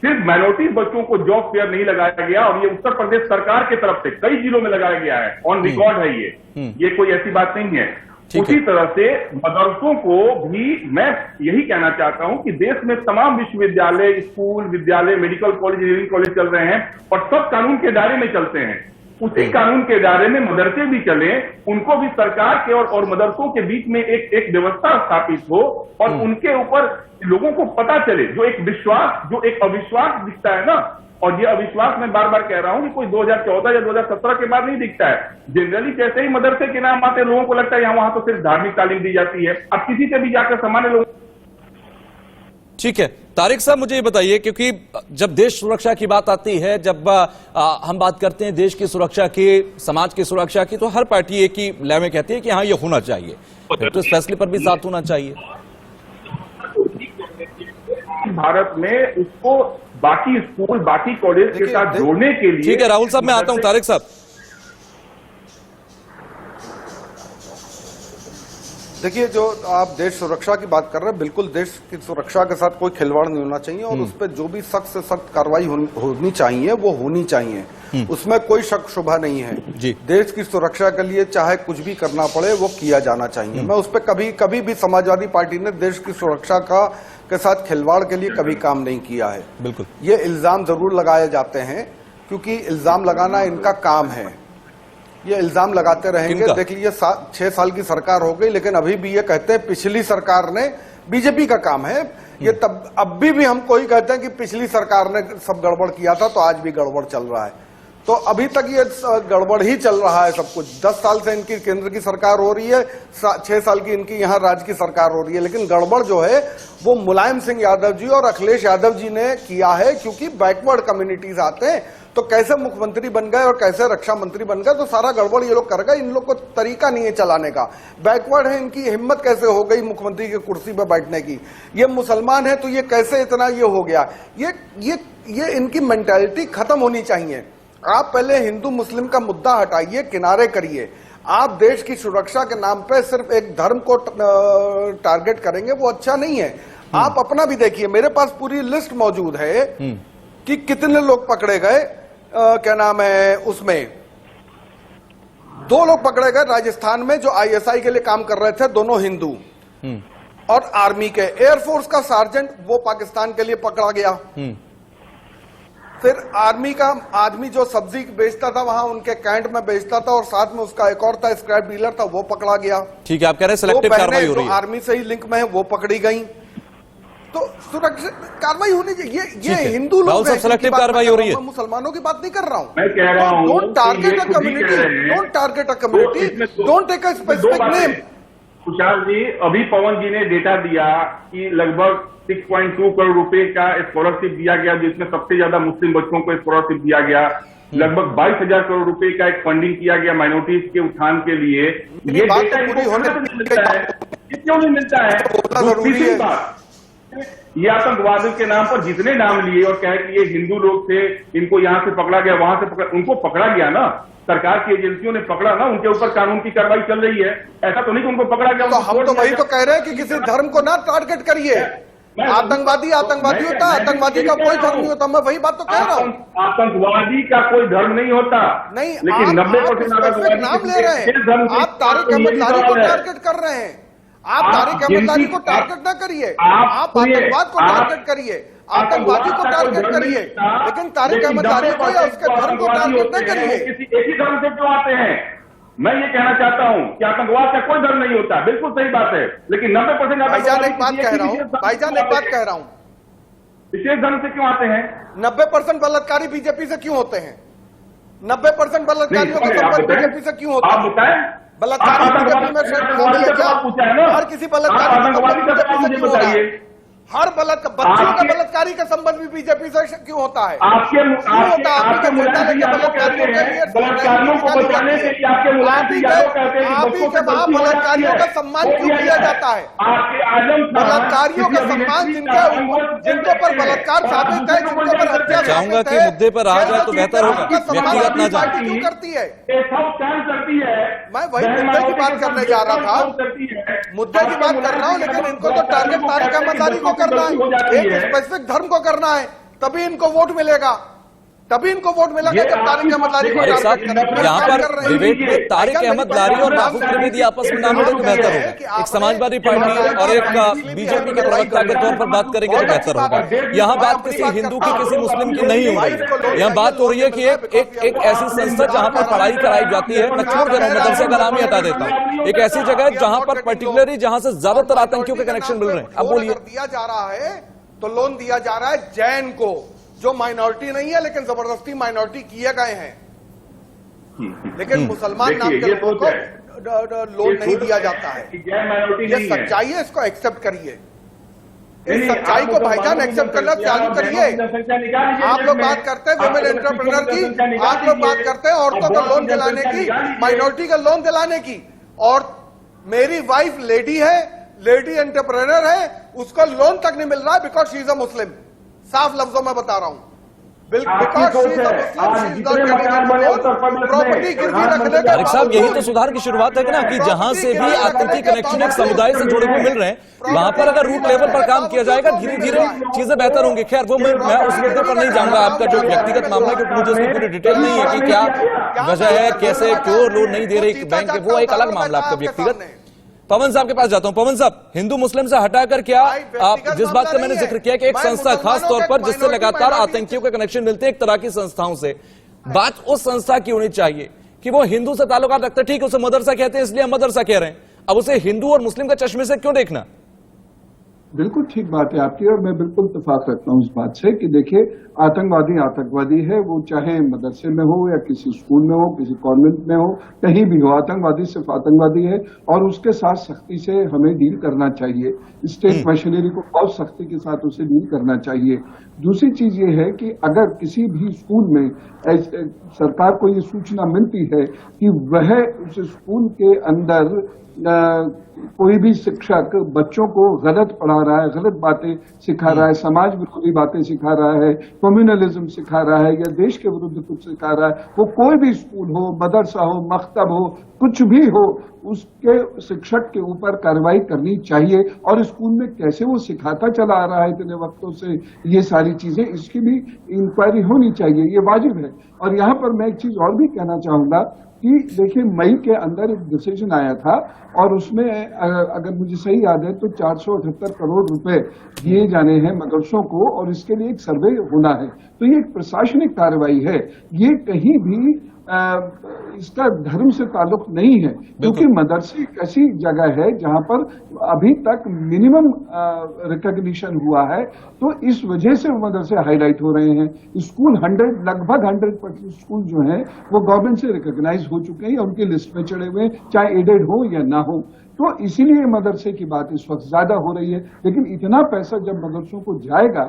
सिर्फ माइनॉरिटी बच्चों को जॉब फेयर नहीं लगाया गया। और ये उत्तर प्रदेश सरकार की तरफ से कई जिलों में लगाया गया है, ऑन रिकॉर्ड है ये कोई ऐसी बात नहीं है। उसी तरह से मदरसों को भी मैं यही कहना चाहता हूं कि देश में तमाम विश्वविद्यालय, स्कूल, विद्यालय, मेडिकल कॉलेज, इंजीनियरिंग कॉलेज चल रहे हैं और सब कानून के दायरे में चलते हैं। उसी कानून के दायरे में मदरसे भी चले, उनको भी सरकार के और मदरसों के बीच में एक व्यवस्था स्थापित हो और उनके ऊपर लोगों को पता चले। जो एक विश्वास, जो एक अविश्वास दिखता है ना, और ये अविश्वास मैं बार बार कह रहा हूं कि कोई 2014 या 2017 के बाद नहीं दिखता है। जनरली जैसे ही मदरसे के नाम आते हैं, लोगों को लगता है यहाँ वहां तो सिर्फ धार्मिक तालीम दी जाती है। अब किसी से भी जाकर सामान्य लोग। ठीक है तारिक साहब, मुझे ये बताइए, क्योंकि जब देश सुरक्षा की बात आती है, जब हम बात करते हैं देश की सुरक्षा की, समाज की सुरक्षा की, तो हर पार्टी एक ही लय में कहती है कि हाँ ये होना चाहिए, तो इस फैसले पर भी साथ होना चाहिए। भारत में उसको बाकी स्कूल, बाकी कॉलेज के साथ जोड़ने के लिए। ठीक है राहुल साहब, मैं आता हूं। तारिक साहब, देखिए, जो आप देश सुरक्षा की बात कर रहे हैं, बिल्कुल देश की सुरक्षा के साथ कोई खिलवाड़ नहीं होना चाहिए और उस पर जो भी सख्त से सख्त कार्रवाई होनी चाहिए वो होनी चाहिए, उसमें कोई शक शुबा नहीं है जी। देश की सुरक्षा के लिए चाहे कुछ भी करना पड़े वो किया जाना चाहिए। मैं उस पर कभी भी समाजवादी पार्टी ने देश की सुरक्षा के साथ खिलवाड़ के लिए कभी काम नहीं किया है। बिल्कुल, ये इल्जाम जरूर लगाए जाते हैं क्योंकि इल्जाम लगाना इनका काम है, ये इल्जाम लगाते रहेंगे। देख लीजिए 6 साल की सरकार हो गई, लेकिन अभी भी ये कहते हैं पिछली सरकार ने, बीजेपी का काम है ये, तब अब भी हम कोई कहते हैं कि पिछली सरकार ने सब गड़बड़ किया था, तो आज भी गड़बड़ चल रहा है। तो अभी तक ये गड़बड़ ही चल रहा है सब कुछ। 10 साल से इनकी केंद्र की सरकार हो रही है, 6 साल की इनकी यहाँ राज्य की सरकार हो रही है, लेकिन गड़बड़ जो है वो मुलायम सिंह यादव जी और अखिलेश यादव जी ने किया है। क्योंकि बैकवर्ड कम्युनिटीज आते हैं तो कैसे मुख्यमंत्री बन गए और कैसे रक्षा मंत्री बन गए, तो सारा गड़बड़ ये लोग कर गए। इन लोग को तरीका नहीं है चलाने का, बैकवर्ड है, इनकी हिम्मत कैसे हो गई मुख्यमंत्री की कुर्सी पर बैठने की। ये मुसलमान है तो ये कैसे इतना ये हो गया, ये इनकी मेंटालिटी खत्म होनी चाहिए। आप पहले हिंदू मुस्लिम का मुद्दा हटाइए, किनारे करिए। आप देश की सुरक्षा के नाम पे सिर्फ एक धर्म को टारगेट करेंगे, वो अच्छा नहीं है। आप अपना भी देखिए, मेरे पास पूरी लिस्ट मौजूद है कि कितने लोग पकड़े गए। क्या नाम है, उसमें 2 लोग पकड़े गए राजस्थान में जो ISI के लिए काम कर रहे थे, दोनों हिंदू और आर्मी के। एयरफोर्स का सार्जेंट वो पाकिस्तान के लिए पकड़ा गया। फिर आर्मी का आदमी जो सब्जी बेचता था वहां उनके कैंट में बेचता था, और साथ में उसका एक और था स्क्रैप डीलर था, वो पकड़ा गया। ठीक है, आप कह रहे हैं सिलेक्टिव कार्रवाई हो रही है, आर्मी से ही लिंक में है, वो पकड़ी गई। तो सुरक्षित कार्रवाई होनी चाहिए। ये हिंदू लोग हैं, सिलेक्टिव कार्रवाई हो रही है, मैं मुसलमानों की बात नहीं कर रहा हूं। मैं कह रहा हूं don't target a community, don't target a community, don't take a specific name. Tushar ji, अभी पवन जी ने डेटा दिया कि लगभग 6.2 करोड़ रुपए का स्कॉलरशिप दिया गया, जिसमें सबसे ज्यादा मुस्लिम बच्चों को स्कॉलरशिप दिया गया। लगभग 22,000 करोड़ रुपए का एक फंडिंग किया गया माइनॉरिटीज के उत्थान के लिए। ये बात डेटा तो पूरी होने मिलता है, क्यों नहीं मिलता है? जरूरी है। बात, ये आतंकवादी के नाम पर जितने नाम लिए और कहे कि ये हिंदू लोग थे, इनको यहाँ से पकड़ा गया, वहां से पकड़ा, उनको पकड़ा गया ना, सरकार की एजेंसियों ने पकड़ा ना, उनके ऊपर कानून की कार्रवाई चल रही है। ऐसा तो नहीं कि उनको पकड़ा गया। तो हम तो वही तो कह रहे हैं कि किसी धर्म को ना टारगेट करिए। आतंकवादी आतंकवादी होता है, आतंकवादी का कोई धर्म नहीं होता। मैं वही बात तो कह रहा हूँ। आतंकवादी का कोई धर्म नहीं होता। नहीं, लेकिन 90% नाम ले रहे हैं। आप तारिक अहमद लारी को टारगेट कर रहे हैं। आप तारिक अहमद लारी को टारगेट ना करिए, आप आतंकवाद को टारगेट करिए, आतंकवादी को टारगेट करिए, लेकिन तारिक अहमद लारी को या उसके धर्म को टारगेट न करिए। एक ही धर्म से क्यों आते हैं? मैं ये कहना चाहता हूं कि आतंकवाद का कोई धर्म नहीं होता। बिल्कुल सही बात है, लेकिन 90% भाईजान एक बात कह रहा हूँ, भाईजान एक बात कह रहा हूँ, विशेष धर्म से क्यों आते हैं? 90% बलात्कारी बीजेपी से क्यों होते हैं? 90% बलात्कारियों का संपर्क बीजेपी से क्यों होता है? आप बताएं। बलात्कारी बीजेपी में शामिल है क्या? हर किसी बलात्कारी का संबंध बीजेपी से क्यों होता है? हर बच्चों का बलात्कारी का संबंध भी बीजेपी से क्यों होता है? आपके मुलायम यादव कहते हैं बलात्कारियों को बचाने के लिए, आपके मुलायम यादव कहते हैं आप ही के वहां बलात्कारियों का सम्मान क्यों किया जाता है? आपके आजम बलात्कारियों का सम्मान जिनको पर बलात्कार साबित है, जिनको पर हत्या चाहूंगा कि मुद्दे पर आ जाए तो बेहतर होगा, व्यक्तिगत ना जाए। क्यों करती है? ये सब काम करती है। मैं वही मुद्दे की बात करने जा रहा था, मुद्दे की बात कर रहा हूँ, लेकिन इनको तो टारगेट तारिक अहमद लारी को करना है, एक स्पेसिफिक धर्म को करना है, तभी इनको वोट मिलेगा, तभी इनको वोट मिलेगा जब तारिक अहमद लारी को टारगेट करेंगे। यहाँ पर डिबेट में तारिक अहमद लारी और राहुल त्रिवेदी आपस में नाम तो बेहतर होगा। एक समाजवादी पार्टी और एक बीजेपी के प्रवक्ता के तौर पर बात करेंगे तो बेहतर होगा। यहाँ बात किसी हिंदू की किसी मुस्लिम की नहीं हो रही, यहाँ बात हो रही है कि एक ऐसी संस्था जहाँ पर पढ़ाई कराई जाती है, मैं छोड़ दे रहा हूँ, मदरसे का नाम ही हटा देता हूँ, एक ऐसी जगह है जहाँ पर पर्टिकुलरली जहाँ से ज्यादातर आतंकियों के कनेक्शन मिल रहे हैं। अब बोलिए, दिया जा रहा है तो लोन दिया जा रहा है जैन को, जो माइनॉरिटी नहीं है लेकिन जबरदस्ती माइनॉरिटी किए गए हैं, लेकिन मुसलमान नाम के लोगों को लोन नहीं दिया जाता है। ये सच्चाई है, इसको एक्सेप्ट करिए। इस सच्चाई को भाईजान एक्सेप्ट करना चालू करिए। आप लोग बात करते हैं वुमेन एंटरप्रेन्योर की, आप लोग बात करते हैं औरतों को लोन दिलाने की, माइनॉरिटी का लोन दिलाने की, और मेरी वाइफ लेडी है, लेडी एंटरप्रेन्योर है, उसको लोन तक नहीं मिल रहा है बिकॉज शी इज अ मुस्लिम। साफ लफ्जों में बता रहा हूं, तारिक साहब, यही तो सुधार की शुरुआत है ना, कि जहां से भी आतंकी कनेक्शन एक समुदाय से जुड़े हुए मिल रहे हैं, वहां पर अगर रूट लेवल पर काम किया जाएगा, धीरे धीरे चीजें बेहतर होंगी। खैर वो मैं उस मुद्दे पर नहीं जाऊंगा, आपका जो व्यक्तिगत मामला है, क्योंकि मुझे उसकी पूरी डिटेल नहीं है कि क्या वजह है, कैसे क्यों लोन नहीं दे रही बैंक के, वो एक अलग मामला आपका व्यक्तिगत। पवन साहब के पास जाता हूं। पवन साहब, हिंदू मुस्लिम से हटाकर क्या आप जिस बात का मैंने जिक्र किया कि एक संस्था खास तौर पर जिससे लगातार आतंकियों के कनेक्शन मिलते हैं एक तरह की संस्थाओं से, बात उस संस्था की होनी चाहिए कि वो हिंदू से ताल्लुकात रखते, ठीक है उसे मदरसा कहते हैं इसलिए हम मदरसा कह रहे हैं, अब उसे हिंदू और मुस्लिम के चश्मे से क्यों देखना? बिल्कुल ठीक बात है आपकी, और मैं बिल्कुल इत्तेफाक रखता हूं इस बात से कि देखिए आतंकवादी आतंकवादी है, वो चाहे मदरसे में हो या किसी स्कूल में हो, किसी कॉन्वेंट में हो, कहीं भी हो, आतंकवादी सिर्फ आतंकवादी है, और उसके साथ सख्ती से हमें डील करना चाहिए। स्टेट मशीनरी को बहुत सख्ती के साथ उसे डील करना चाहिए। दूसरी चीज ये है कि अगर किसी भी स्कूल में सरकार को ये सूचना मिलती है कि वह उस स्कूल के अंदर कोई भी शिक्षक बच्चों को गलत पढ़ा रहा है, गलत बातें सिखा रहा है, समाज विरोधी बातें सिखा रहा है, कम्युनलिज्म सिखा रहा है या देश के विरुद्ध कुछ सिखा रहा है, वो कोई भी स्कूल हो, मदरसा हो, मकतब हो, कुछ भी हो, उसके शिक्षक के ऊपर कार्रवाई करनी चाहिए। और स्कूल में कैसे वो सिखाता चला आ रहा है इतने वक्तों से ये सारी चीजें, इसकी भी इंक्वायरी होनी चाहिए, ये वाजिब है। और यहाँ पर मैं एक चीज और भी कहना चाहूंगा कि देखिए मई के अंदर एक डिसीजन आया था और उसमें अगर मुझे सही याद है तो 478 करोड़ रुपए दिए जाने हैं मदरसों को, और इसके लिए एक सर्वे होना है। तो ये एक प्रशासनिक कार्रवाई है, ये कहीं भी इसका धर्म से ताल्लुक नहीं है, क्योंकि मदरसे एक ऐसी जगह है जहां पर अभी तक मिनिमम रिकॉग्निशन हुआ है, तो इस वजह से मदरसे हाईलाइट हो रहे हैं। स्कूल लगभग 100% स्कूल जो हैं वो गवर्नमेंट से रिकॉग्नाइज हो चुके हैं, उनकी लिस्ट में चढ़े हुए हैं, चाहे एडेड हो या ना हो। तो इसीलिए मदरसे की बात इस वक्त ज्यादा हो रही है। लेकिन इतना पैसा जब मदरसों को जाएगा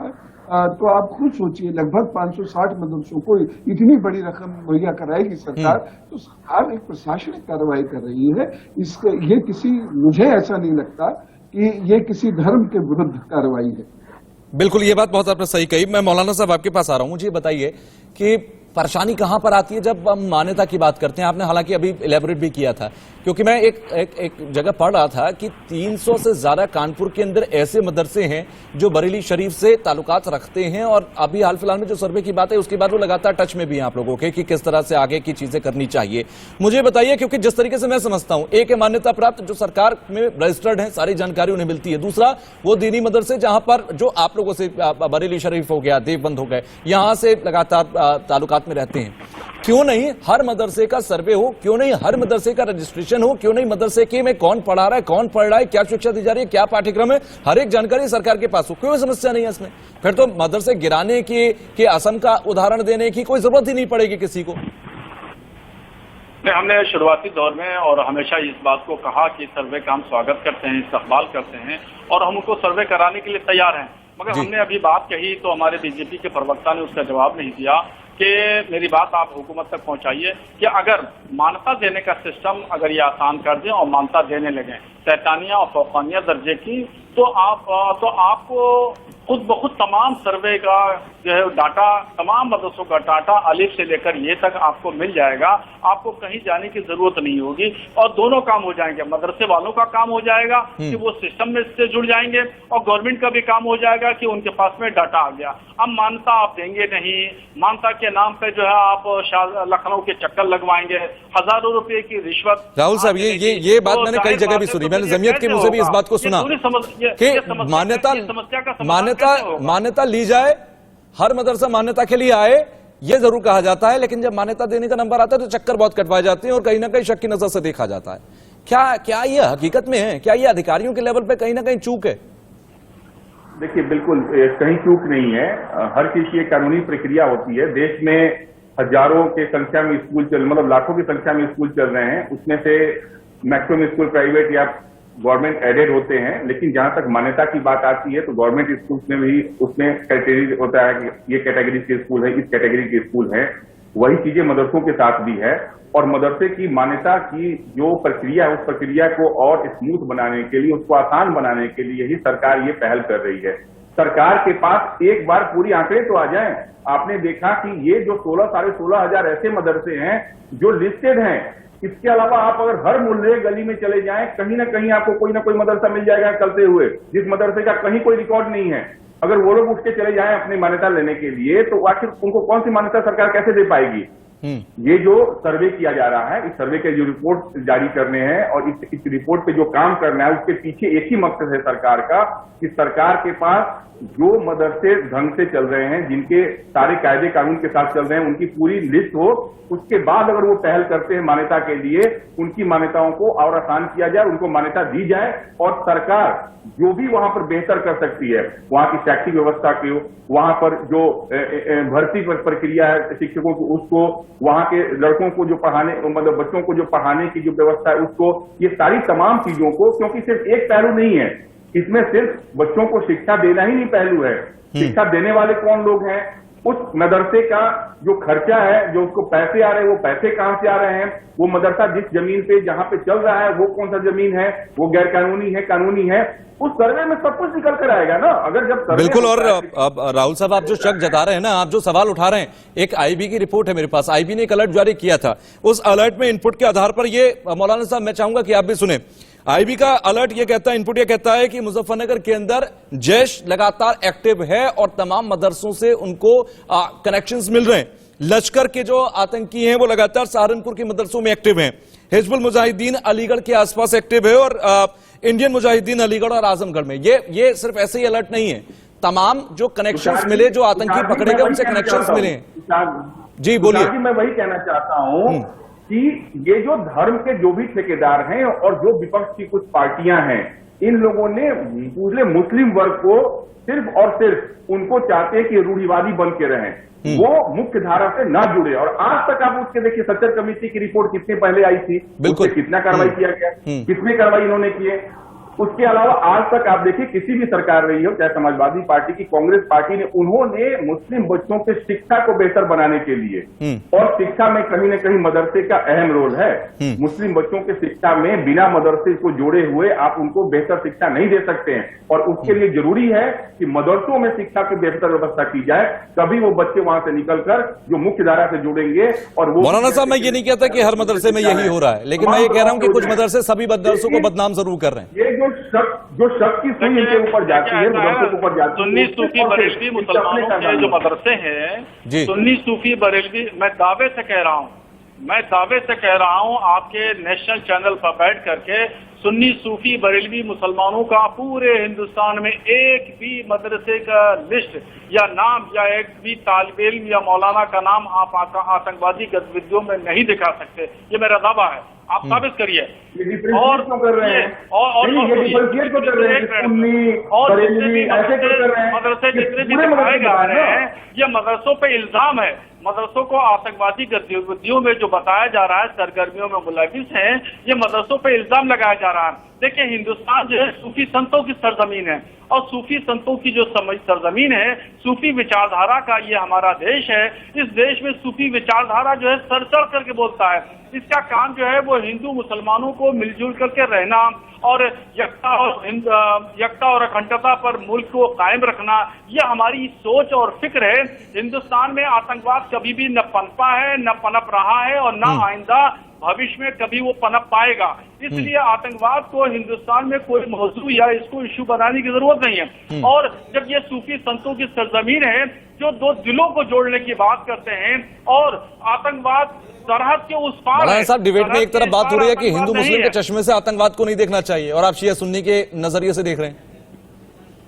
तो आप खुद सोचिए, लगभग 560 मदरसों को इतनी बड़ी रकम मुहैया कराएगी सरकार, तो सरकार एक प्रशासनिक कार्रवाई कर रही है। इसके ये मुझे ऐसा नहीं लगता कि ये किसी धर्म के विरुद्ध कार्रवाई है। बिल्कुल, ये बात बहुत आपने सही कही। मैं मौलाना साहब आपके पास आ रहा हूं, मुझे बताइए कि परेशानी कहां पर आती है जब हम मान्यता की बात करते हैं। आपने हालांकि अभी इलेबोरेट भी किया था, क्योंकि मैं एक जगह पढ़ रहा था कि 300 से ज्यादा कानपुर के अंदर ऐसे मदरसे हैं जो बरेली शरीफ से ताल्लुकात रखते हैं, और अभी हाल फिलहाल में जो सर्वे की बात है उसके बाद वो लगातार टच में भी हैं आप लोगों के कि किस तरह से आगे की चीजें करनी चाहिए। मुझे बताइए, क्योंकि जिस तरीके से मैं समझता हूं, एक है मान्यता प्राप्त जो सरकार में रजिस्टर्ड है, सारी जानकारी उन्हें मिलती है। दूसरा वो दीनी मदरसे जहां पर जो आप लोगों से बरेली शरीफ हो गया, देवबंद हो गए, यहां से लगातार ताल्लुकात में रहते हैं। क्यों नहीं हर मदरसे का सर्वे हो, क्यों नहीं हर मदरसे का रजिस्ट्रेशन हो, क्यों नहीं मदरसे के में कौन पढ़ा रहा है, कौन पढ़ रहा है, क्या शिक्षा दी जा रही है, क्या पाठ्यक्रम है, हर एक जानकारी सरकार के पास हो। क्यों समस्या नहीं है इसमें? फिर तो मदरसे गिराने की असम का उदाहरण देने की कोई जरूरत ही नहीं पड़ेगी किसी को। हमने शुरुआती दौर में और हमेशा इस बात को कहा कि सर्वे का हम स्वागत करते हैं, इस्तकबाल करते हैं और हम उनको सर्वे कराने के लिए तैयार हैं। मगर हमने अभी बात कही तो हमारे बीजेपी के प्रवक्ता ने उसका जवाब नहीं दिया कि मेरी बात आप हुकूमत तक पहुंचाइए कि अगर मान्यता देने का सिस्टम अगर ये आसान कर दें और मान्यता देने लगे सैतानिया और फौकानिया दर्जे की, तो आपको खुद ब खुद तमाम सर्वे का जो है डाटा, तमाम मदरसों का डाटा अलिफ से लेकर ये तक आपको मिल जाएगा। आपको कहीं जाने की जरूरत नहीं होगी और दोनों काम हो जाएंगे। मदरसे वालों का काम हो जाएगा कि वो सिस्टम में से जुड़ जाएंगे और गवर्नमेंट का भी काम हो जाएगा कि उनके पास में डाटा आ गया। अब मान्यता आप देंगे नहीं, मान्यता के नाम पे जो है आप लखनऊ के चक्कर लगवाएंगे, हजारों रुपए की रिश्वत। राहुल साहब, ये बात मैंने कई जगह भी सुनी, मैंने जमीयत के मुंह से भी इस बात को सुना कि मान्यता ली जाए, हर मदरसा मान्यता के लिए आए, ये जरूर कहा जाता है, लेकिन जब मान्यता देने का नंबर आता है तो चक्कर बहुत कटवाए जाते हैं और कहीं ना कहीं शक की नजर से देखा जाता है। क्या ये हकीकत में है? क्या ये अधिकारियों के लेवल पे कहीं ना कहीं चूक है? देखिए, बिल्कुल कहीं चूक नहीं है। हर चीज की एक कानूनी प्रक्रिया होती है। देश में हजारों के संख्या में स्कूल मतलब लाखों की संख्या में स्कूल चल रहे हैं, उसमें से मैक्सिमम स्कूल प्राइवेट या गवर्नमेंट एडेड होते हैं। लेकिन जहां तक मान्यता की बात आती है तो गवर्नमेंट स्कूल में भी उसमें कैटेगरी होता है कि ये कैटेगरी के स्कूल है, इस कैटेगरी के स्कूल है। वही चीजें मदरसों के साथ भी है और मदरसे की मान्यता की जो प्रक्रिया है उस प्रक्रिया को और स्मूथ बनाने के लिए, उसको आसान बनाने के लिए ही सरकार ये पहल कर रही है। सरकार के पास एक बार पूरी आंकड़े तो आ जाएं। आपने देखा कि ये जो 16 साढ़े 16 हजार ऐसे मदरसे हैं जो लिस्टेड हैं। इसके अलावा आप अगर हर मुहल्ले गली में चले जाएं, कहीं ना कहीं आपको कोई ना कोई मदरसा मिल जाएगा चलते हुए, जिस मदरसे का कहीं कोई रिकॉर्ड नहीं है। अगर वो लोग उठ के चले जाएं अपनी मान्यता लेने के लिए, तो आखिर उनको कौन सी मान्यता सरकार कैसे दे पाएगी? ये जो सर्वे किया जा रहा है, इस सर्वे के जो रिपोर्ट जारी करने हैं और इस रिपोर्ट पे जो काम करना है, उसके पीछे एक ही मकसद है सरकार का कि सरकार के पास जो मदरसे ढंग से चल रहे हैं, जिनके सारे कायदे कानून के साथ चल रहे हैं, उनकी पूरी लिस्ट हो। उसके बाद अगर वो पहल करते हैं मान्यता के लिए, उनकी मान्यताओं को और आसान किया जाए, उनको मान्यता दी जाए और सरकार जो भी वहां पर बेहतर कर सकती है, वहां की शैक्षिक व्यवस्था की, वहां पर जो भर्ती प्रक्रिया है शिक्षकों की, उसको, वहां के लड़कों को जो पढ़ाने, मतलब बच्चों को जो पढ़ाने की जो व्यवस्था है उसको, ये सारी तमाम चीजों को, क्योंकि सिर्फ एक पहलू नहीं है इसमें, सिर्फ बच्चों को शिक्षा देना ही नहीं पहलू है। शिक्षा देने वाले कौन लोग हैं, उस मदरसे का जो खर्चा है, जो उसको पैसे आ रहे हैं, वो पैसे कहां से आ रहे हैं, वो मदरसा जिस जमीन पे जहां पे चल रहा है वो कौन सा जमीन है, वो गैर कानूनी है, कानूनी है, उस सर्वे में सब कुछ निकल कर आएगा ना। अगर जब बिल्कुल। और अब राहुल साहब, आप जो शक जता रहे हैं ना, आप जो सवाल उठा रहे हैं, एक आईबी की रिपोर्ट है मेरे पास, आईबी ने एक अलर्ट जारी किया था। उस अलर्ट में इनपुट के आधार पर ये, मौलाना साहब मैं चाहूंगा कि आप भी सुने। आईबी का अलर्ट ये कहता है, इनपुट ये कहता है कि मुजफ्फरनगर के अंदर जैश लगातार एक्टिव है और तमाम मदरसों से उनको कनेक्शंस मिल रहे हैं। लश्कर के जो आतंकी हैं वो लगातार सहारनपुर के मदरसों में एक्टिव हैं। हिजबुल मुजाहिदीन अलीगढ़ के आसपास एक्टिव है और इंडियन मुजाहिदीन अलीगढ़ और आजमगढ़ में। ये सिर्फ ऐसे ही अलर्ट नहीं है, तमाम जो कनेक्शंस मिले, जो आतंकी पकड़े गए, उनसे कनेक्शंस मिले। जी बोलिए। मैं वही कहना चाहता हूं कि ये जो धर्म के जो भी ठेकेदार हैं और जो विपक्ष की कुछ पार्टियां हैं, इन लोगों ने पूरे मुस्लिम वर्ग को सिर्फ और सिर्फ उनको चाहते हैं कि रूढ़िवादी बन के रहें, वो मुख्य धारा से ना जुड़े। और आज तक आप उसके देखिए, सच्चर कमेटी की रिपोर्ट कितने पहले आई थी, उससे कितना कार्रवाई किया गया, कितने कार्रवाई इन्होंने किए। उसके अलावा आज तक आप देखिए किसी भी सरकार रही हो, चाहे समाजवादी पार्टी की, कांग्रेस पार्टी ने, उन्होंने मुस्लिम बच्चों के शिक्षा को बेहतर बनाने के लिए, और शिक्षा में कहीं न कहीं मदरसे का अहम रोल है, मुस्लिम बच्चों के शिक्षा में बिना मदरसे को जोड़े हुए आप उनको बेहतर शिक्षा नहीं दे सकते हैं। और उसके लिए जरूरी है कि मदरसों में शिक्षा की बेहतर व्यवस्था की जाए, तभी वो बच्चे वहां से निकलकर जो मुख्य धारा से जुड़ेंगे। और वो मौलाना साहब, मैं ये नहीं कहता कि हर मदरसे में यही हो रहा है, लेकिन मैं ये कह रहा हूं कि कुछ मदरसे सभी मदरसों को बदनाम जरूर कर रहे हैं। जो शक की सुई इनके ऊपर जाती है, मदरसों के ऊपर जाती है। सुन्नी सूफी बरेलवी मुसलमानों के जो मदरसे हैं, सुन्नी सूफी बरेलवी, मैं दावे से कह रहा हूं आपके नेशनल चैनल पर बैठ करके, सुन्नी सूफी बरेलवी मुसलमानों का पूरे हिंदुस्तान में एक भी मदरसे का लिस्ट या नाम या एक भी तालिब इल्म या मौलाना का नाम आप आतंकवादी गतिविधियों में नहीं दिखा सकते। ये मेरा दावा है, आप साबित करिए। और मदरसे जितने भी दिखाए जा रहे हैं, ये मदरसों पे इल्जाम है, मदरसों को आतंकवादी गतिविधियों में जो बताया जा रहा है, सरगर्मियों में मुलविस हैं, ये मदरसों पे इल्जाम लगाया जा रहा है। देखिए, हिंदुस्तान जो है सूफी संतों की सरजमीन है, और सूफी संतों की जो सरजमीन है, सूफी विचारधारा का ये हमारा देश है। इस देश में सूफी विचारधारा जो है सर चढ़ करके बोलता है। इसका काम जो है वो हिंदू मुसलमानों को मिलजुल करके रहना और यकता और अखंडता पर मुल्क को कायम रखना, ये हमारी सोच और फिक्र है। हिंदुस्तान में आतंकवाद कभी भी न पनपा है, न पनप रहा है, और न आइंदा भविष्य में कभी वो पनप पाएगा। इसलिए आतंकवाद को हिंदुस्तान में कोई मौजू या इसको इश्यू बनाने की जरूरत नहीं है। और जब ये सूफी संतों की सरजमीन है जो दो दिलों को जोड़ने की बात करते हैं, और आतंकवाद सरहद के उस पार है। साहब, डिबेट में एक तरफ बात हो रही है कि हिंदू मुस्लिम के चश्मे से आतंकवाद को नहीं देखना चाहिए, और आप शिया सुन्नी के नजरिए से देख रहे हैं।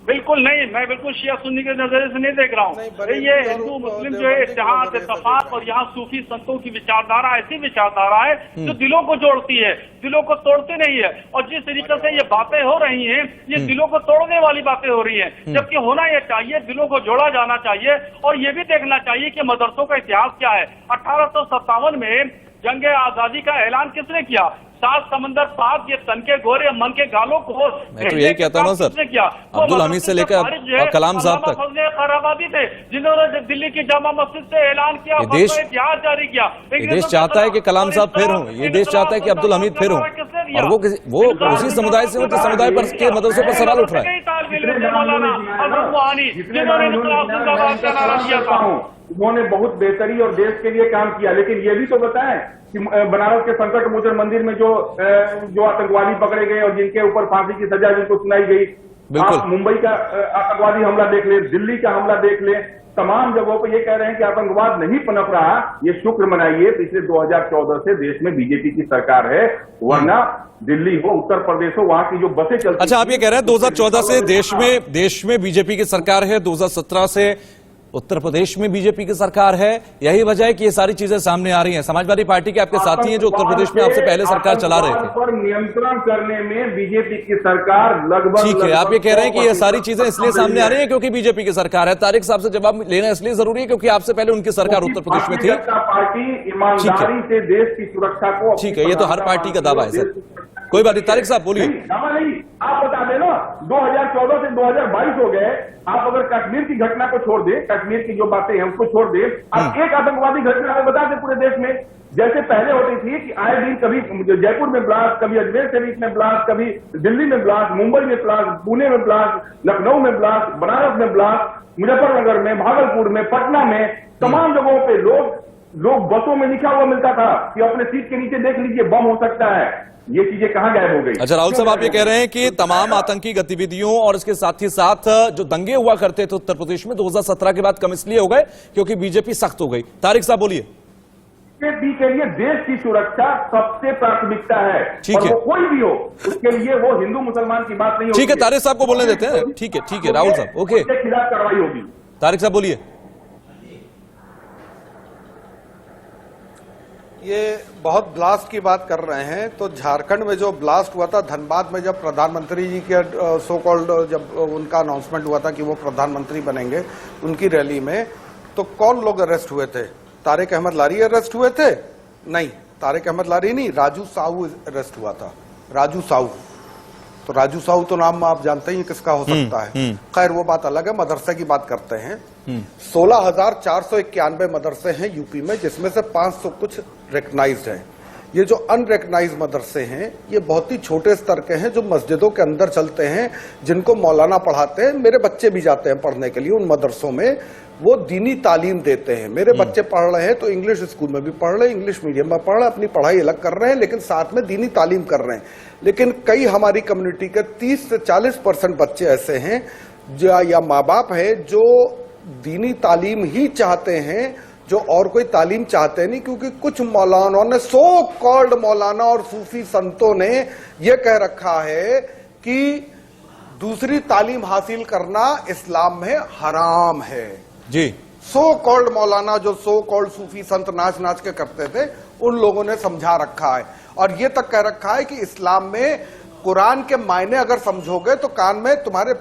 बिल्कुल नहीं, मैं बिल्कुल शिया सुन्नी के नजरिए से नहीं देख रहा हूँ। ये हिंदू मुस्लिम जो है इत्तेहाद, इत्तेफाक, और यहाँ सूफी संतों की विचारधारा ऐसी विचारधारा है जो दिलों को जोड़ती है, दिलों को तोड़ती नहीं है। और जिस तरीके से ये बातें हो रही हैं, ये दिलों को तोड़ने वाली बातें हो रही हैं, जबकि होना ये चाहिए, दिलों को जोड़ा जाना चाहिए। और ये भी देखना चाहिए कि मदरसों का इतिहास क्या है। 1857 में जंग आजादी का ऐलान किसने किया? 7 समंदर पार ये तन के गोरे मन के गालों को, मैं तो यही कहता हूँ सर, अब्दुल हमीद से लेकर और कलाम साहब तक खैराबादी थे जिन्होंने दिल्ली की जामा मस्जिद से ऐलान किया, इतिहास जारी किया। ये देश चाहता है कि कलाम साहब फिर हों, ये देश चाहता है कि अब्दुल हमीद फिर हों, और वो उसी समुदाय से, उनके समुदाय पर के मदरसों पर सवाल उठ रहा है। उन्होंने बहुत बेहतरी और देश के लिए काम किया, लेकिन ये भी तो बताएं कि बनारस के संकट मोचन मंदिर में जो आतंकवादी पकड़े गए और जिनके ऊपर फांसी की सजा जिनको सुनाई गई, आप मुंबई का आतंकवादी हमला देख ले, दिल्ली का हमला देख ले, तमाम जगहों पर ये कह रहे हैं कि आतंकवाद नहीं पनप रहा। ये शुक्र मनाइए पिछले 2014 से देश में बीजेपी की सरकार है, वरना दिल्ली हो, उत्तर प्रदेश हो, वहां की जो बसें चलती। अच्छा, आप ये कह रहे हैं 2014 से देश में बीजेपी की सरकार है, 2017 से उत्तर प्रदेश में बीजेपी की सरकार है। यही वजह है कि ये सारी चीजें सामने आ रही हैं। समाजवादी पार्टी के आपके साथी हैं जो उत्तर प्रदेश में आपसे पहले सरकार चला रहे थे। पर नियंत्रण करने में बीजेपी की सरकार लगभग, ठीक है, आप ये कह रहे हैं कि ये सारी चीजें इसलिए सामने आ रही है क्योंकि बीजेपी की सरकार है। तारिक साहब से जवाब लेना इसलिए जरूरी है क्योंकि आपसे पहले उनकी सरकार उत्तर प्रदेश में थी। पार्टी ईमानदारी से देश की सुरक्षा को, ठीक है, ये तो हर पार्टी का दावा है सर, कोई बात नहीं। तारिक साहब बोलिए। नहीं, आप बता दें ना, 2014 से 2022 हो गए। आप अगर कश्मीर की घटना को छोड़ दें, कश्मीर की जो बातें हैं उसको छोड़ दें, आप एक आतंकवादी घटना हमें बता दें पूरे देश में। जैसे पहले होती थी कि आए दिन कभी जयपुर में ब्लास्ट, कभी अजमेर शरीफ में ब्लास्ट, कभी दिल्ली में ब्लास्ट, मुंबई में ब्लास्ट, पुणे में ब्लास्ट, लखनऊ में ब्लास्ट, बनारस में ब्लास्ट, मुजफ्फरनगर में, भागलपुर में, पटना में, तमाम जगहों पे लोग बसों में लिखा हुआ मिलता था कि अपने सीट के नीचे देख लीजिए बम हो सकता है। ये चीजें कहां गायब हो गई? अच्छा राहुल साहब, आप ये कह रहे हैं कि तमाम आतंकी गतिविधियों और इसके साथ ही साथ जो दंगे हुआ करते थे उत्तर प्रदेश में 2017 के बाद कम इसलिए हो गए क्योंकि बीजेपी सख्त हो गई। तारिक साहब बोलिए। बीजेपी के लिए देश की सुरक्षा सबसे प्राथमिकता है, ठीक है, वो कोई भी हो उसके लिए वो हिंदू मुसलमान की बात नहीं होती। ठीक है, तारिक साहब को बोलने देते हैं। ठीक है राहुल साहब, ओके, खिलाफ कार्रवाई होगी। तारिक साहब बोलिए। ये बहुत ब्लास्ट की बात कर रहे हैं, तो झारखंड में जो ब्लास्ट हुआ था धनबाद में, जब प्रधानमंत्री जी के सो कॉल्ड जब उनका अनाउंसमेंट हुआ था कि वो प्रधानमंत्री बनेंगे उनकी रैली में, तो कौन लोग अरेस्ट हुए थे? तारिक अहमद लारी अरेस्ट हुए थे? नहीं, तारिक अहमद लारी नहीं, राजू साहू अरेस्ट हुआ था। राजू साहू, तो राजू साहू तो नाम आप जानते ही किसका हो सकता है। खैर वो बात अलग है, मदरसे की बात करते हैं। 16,491 मदरसे हैं यूपी में, जिसमें से 500 कुछ रिकग्नाइज्ड हैं। ये जो अनरिकग्नाइज्ड मदरसे हैं ये बहुत ही छोटे स्तर के हैं, जो मस्जिदों के अंदर चलते हैं, जिनको मौलाना पढ़ाते हैं। मेरे बच्चे भी जाते हैं पढ़ने के लिए उन मदरसों में, वो दीनी तालीम देते हैं। मेरे बच्चे पढ़ रहे हैं तो इंग्लिश स्कूल में भी पढ़ रहे हैं, इंग्लिश मीडियम में पढ़ रहे हैं, अपनी पढ़ाई अलग कर रहे हैं, लेकिन साथ में दीनी तालीम कर रहे हैं। लेकिन कई हमारी कम्युनिटी के 30 से 40% बच्चे ऐसे हैं जो या माँ बाप है जो दीनी तालीम ही चाहते हैं, जो और कोई तालीम चाहते नहीं, क्योंकि कुछ मौलानाओं ने, सो कॉल्ड मौलाना और सूफी संतों ने यह कह रखा है कि दूसरी तालीम हासिल करना इस्लाम में हराम है जी। सो कॉल्ड मौलाना, जो सो कॉल्ड सूफी संत नाच नाच के करते थे, उन लोगों ने समझा रखा है और ये तक कह रखा है कि इस्लाम में कुरान के मायने अगर समझोगे तो कान में तुम्हारे,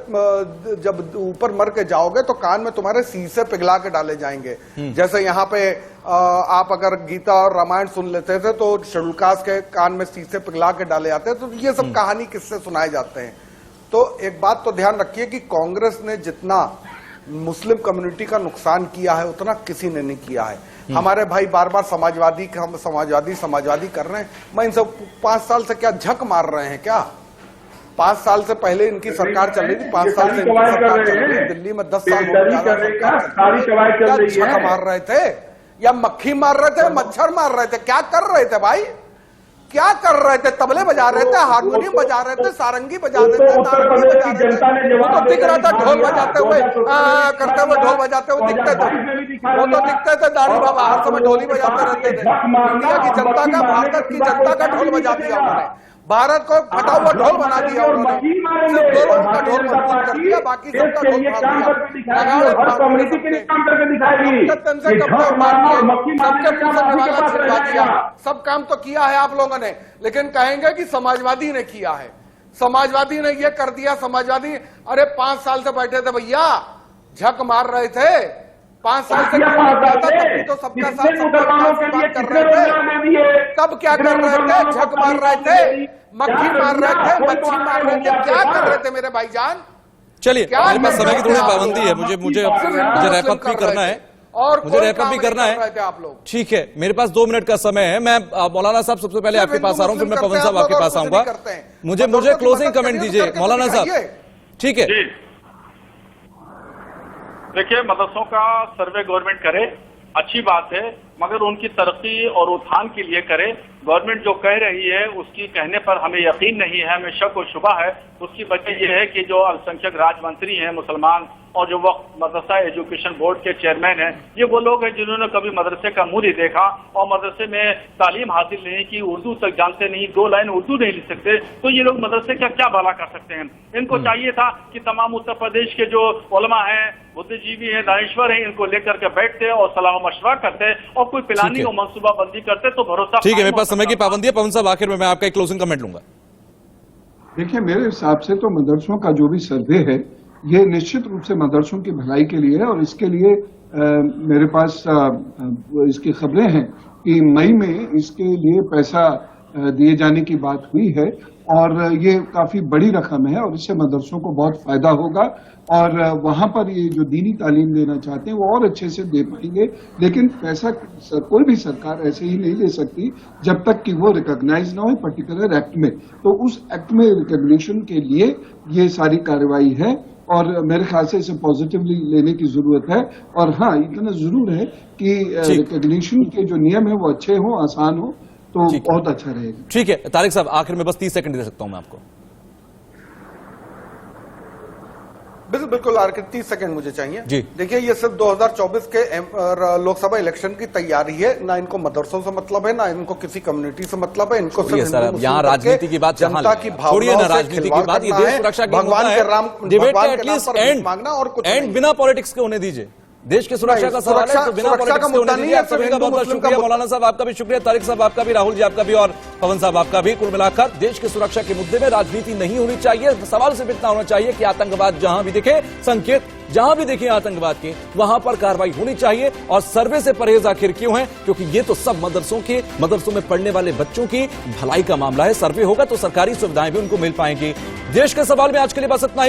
जब ऊपर मर के जाओगे तो कान में तुम्हारे शीशे पिघला के डाले जाएंगे। जैसे यहाँ पे आप अगर गीता और रामायण सुन लेते थे तो शेड्यूल कास्ट के कान में शीशे पिघला के डाले जाते हैं। तो ये सब कहानी किससे सुनाए जाते हैं। तो एक बात तो ध्यान रखिए कि कांग्रेस ने जितना मुस्लिम कम्युनिटी का नुकसान किया है उतना किसी ने नहीं किया है। हमारे भाई बार बार समाजवादी कर रहे हैं। मैं इनसे 5 साल से क्या झक मार रहे हैं क्या? 5 साल से पहले इनकी सरकार चल रही थी, 5 साल से इनकी सरकार चल रही थी, दिल्ली में 10 साल झक मार रहे थे या मक्खी मार रहे थे, मच्छर मार रहे थे, क्या कर रहे थे भाई? क्या कर रहे थे? तबले बजा रहे थे, हारमोनियम बजा रहे थे, सारंगी बजा रहे थे, वो तो दिख रहा था ढोल बजाते हुए, करते हुए ढोल बजाते हुए दिखते थे। वो तो दिखते थे दाढ़ी बाबा हर समय ढोल बजाते रहते थे। इंडिया की जनता का, भारत की जनता का ढोल बजा दिया उन्होंने, भारत को फटा हुआ ढोल बना दिया उन्होंने। सिर्फ 2 लोगों का ढोल मजबूत कर दिया, बाकी सबका ढोल खा दिया। सब काम तो किया है आप लोगों ने, लेकिन कहेंगे कि समाजवादी ने किया है, समाजवादी ने ये कर दिया, समाजवादी। अरे 5 साल से बैठे थे भैया, झक मार रहे थे। 5 साल से तो सबका साथ बात कर रहे थे। तब क्या कर रहे थे? झक मार रहे थे, मक्खी मार रहे थे, मच्छी मार रहे थे, क्या कर रहे थे मेरे भाईजान? चलिए, मेरे पास समय की थोड़ी पाबंदी है, मुझे रैप अप भी करना है और मुझे रैप अप भी करना है आप लोग। ठीक है, मेरे पास 2 मिनट का समय है। मैं मौलाना साहब सबसे पहले आपके पास आ रहा हूं, फिर मैं पवन साहब आपके पास आऊंगा। मुझे क्लोजिंग कमेंट दीजिए मौलाना साहब। ठीक है, देखिए, मदरसों का सर्वे गवर्नमेंट करे, अच्छी बात है, मगर उनकी तरक्की और उत्थान के लिए करे। गवर्नमेंट जो कह रही है उसकी कहने पर हमें यकीन नहीं है, हमें शक और शुबा है। उसकी वजह यह है कि जो अल्पसंख्यक राज मंत्री हैं मुसलमान और जो वक्त मदरसा एजुकेशन बोर्ड के चेयरमैन हैं, ये वो लोग हैं जिन्होंने कभी मदरसे का मुंह नहीं देखा और मदरसे में तालीम हासिल नहीं की, उर्दू तक जानते नहीं, 2 लाइन उर्दू नहीं लिख सकते। तो ये लोग मदरसे का क्या भला कर सकते हैं? इनको चाहिए था कि तमाम उत्तर प्रदेश के जो उलमा हैं, बुद्धिजीवी हैं, दानिश्वर हैं, इनको लेकर के बैठते और सलाह मशवरा करते और कोई प्लानिंग और मनसूबाबंदी करते तो भरोसा। ठीक है, मेरे पास समय की पाबंदी है। पवन साहब, आखिर में मैं आपका एक क्लोजिंग कमेंट लूंगा। देखिए, मेरे हिसाब से तो मदरसों का जो भी सर्वे है ये निश्चित रूप से मदरसों की भलाई के लिए है और इसके लिए मेरे पास इसकी खबरें हैं कि मई में इसके लिए पैसा दिए जाने की बात हुई है और ये काफी बड़ी रकम है और इससे मदरसों को बहुत फायदा होगा और वहां पर ये जो दीनी तालीम देना चाहते हैं वो और अच्छे से दे पाएंगे। लेकिन पैसा कोई भी सरकार ऐसे ही नहीं दे सकती जब तक कि वो रिकॉग्नाइज ना हो पर्टिकुलर एक्ट में। तो उस एक्ट में रिकॉग्निशन के लिए ये सारी कार्रवाई है और मेरे ख्याल से इसे पॉजिटिवली लेने की जरूरत है। और हाँ, इतना जरूर है कि रिकॉग्निशन के जो नियम है वो अच्छे हो, आसान हो, तो बहुत अच्छा रहेगा। ठीक है तारिक साहब, आखिर में बस 30 सेकंड दे सकता हूं मैं आपको। बिल्कुल आखिर 30 सेकंड मुझे चाहिए जी। देखिए, ये सिर्फ 2024 के लोकसभा इलेक्शन की तैयारी है, ना इनको मदरसों से मतलब है, ना इनको किसी कम्युनिटी से मतलब है। इनको सिर्फ यहाँ राजनीति की बात, जनता की भावनाओं से राजनीति की बात, ये देश सुरक्षा की भगवान के राम डिबेट भगवान एटलीस्ट मांगना और कुछ एंड बिना पॉलिटिक्स के होने दीजिए। देश की सुरक्षा का सवाल है तो बिना सुरक्षा का पॉलिटिक्स के मुद्दा होने नहीं दीजिए। है, आप सभी सिर्फ का हिंदू बहुत बहुत मुस्लिम का शुक्रिया। मुद्दा। मौलाना साहब आपका भी शुक्रिया, तारिक साहब आपका भी, राहुल जी आपका भी और पवन साहब आपका भी। कुल मिलाकर देश की सुरक्षा के मुद्दे में राजनीति नहीं होनी चाहिए। सवाल सिर्फ इतना होना चाहिए कि आतंकवाद जहां भी दिखे, संकेत जहां भी देखें आतंकवाद के, वहां पर कार्रवाई होनी चाहिए। और सर्वे से परहेज आखिर क्यों है? क्योंकि ये तो सब मदरसों में पढ़ने वाले बच्चों की भलाई का मामला है। सर्वे होगा तो सरकारी सुविधाएं भी उनको मिल पाएंगी। देश के सवाल में आज के लिए बस इतना ही।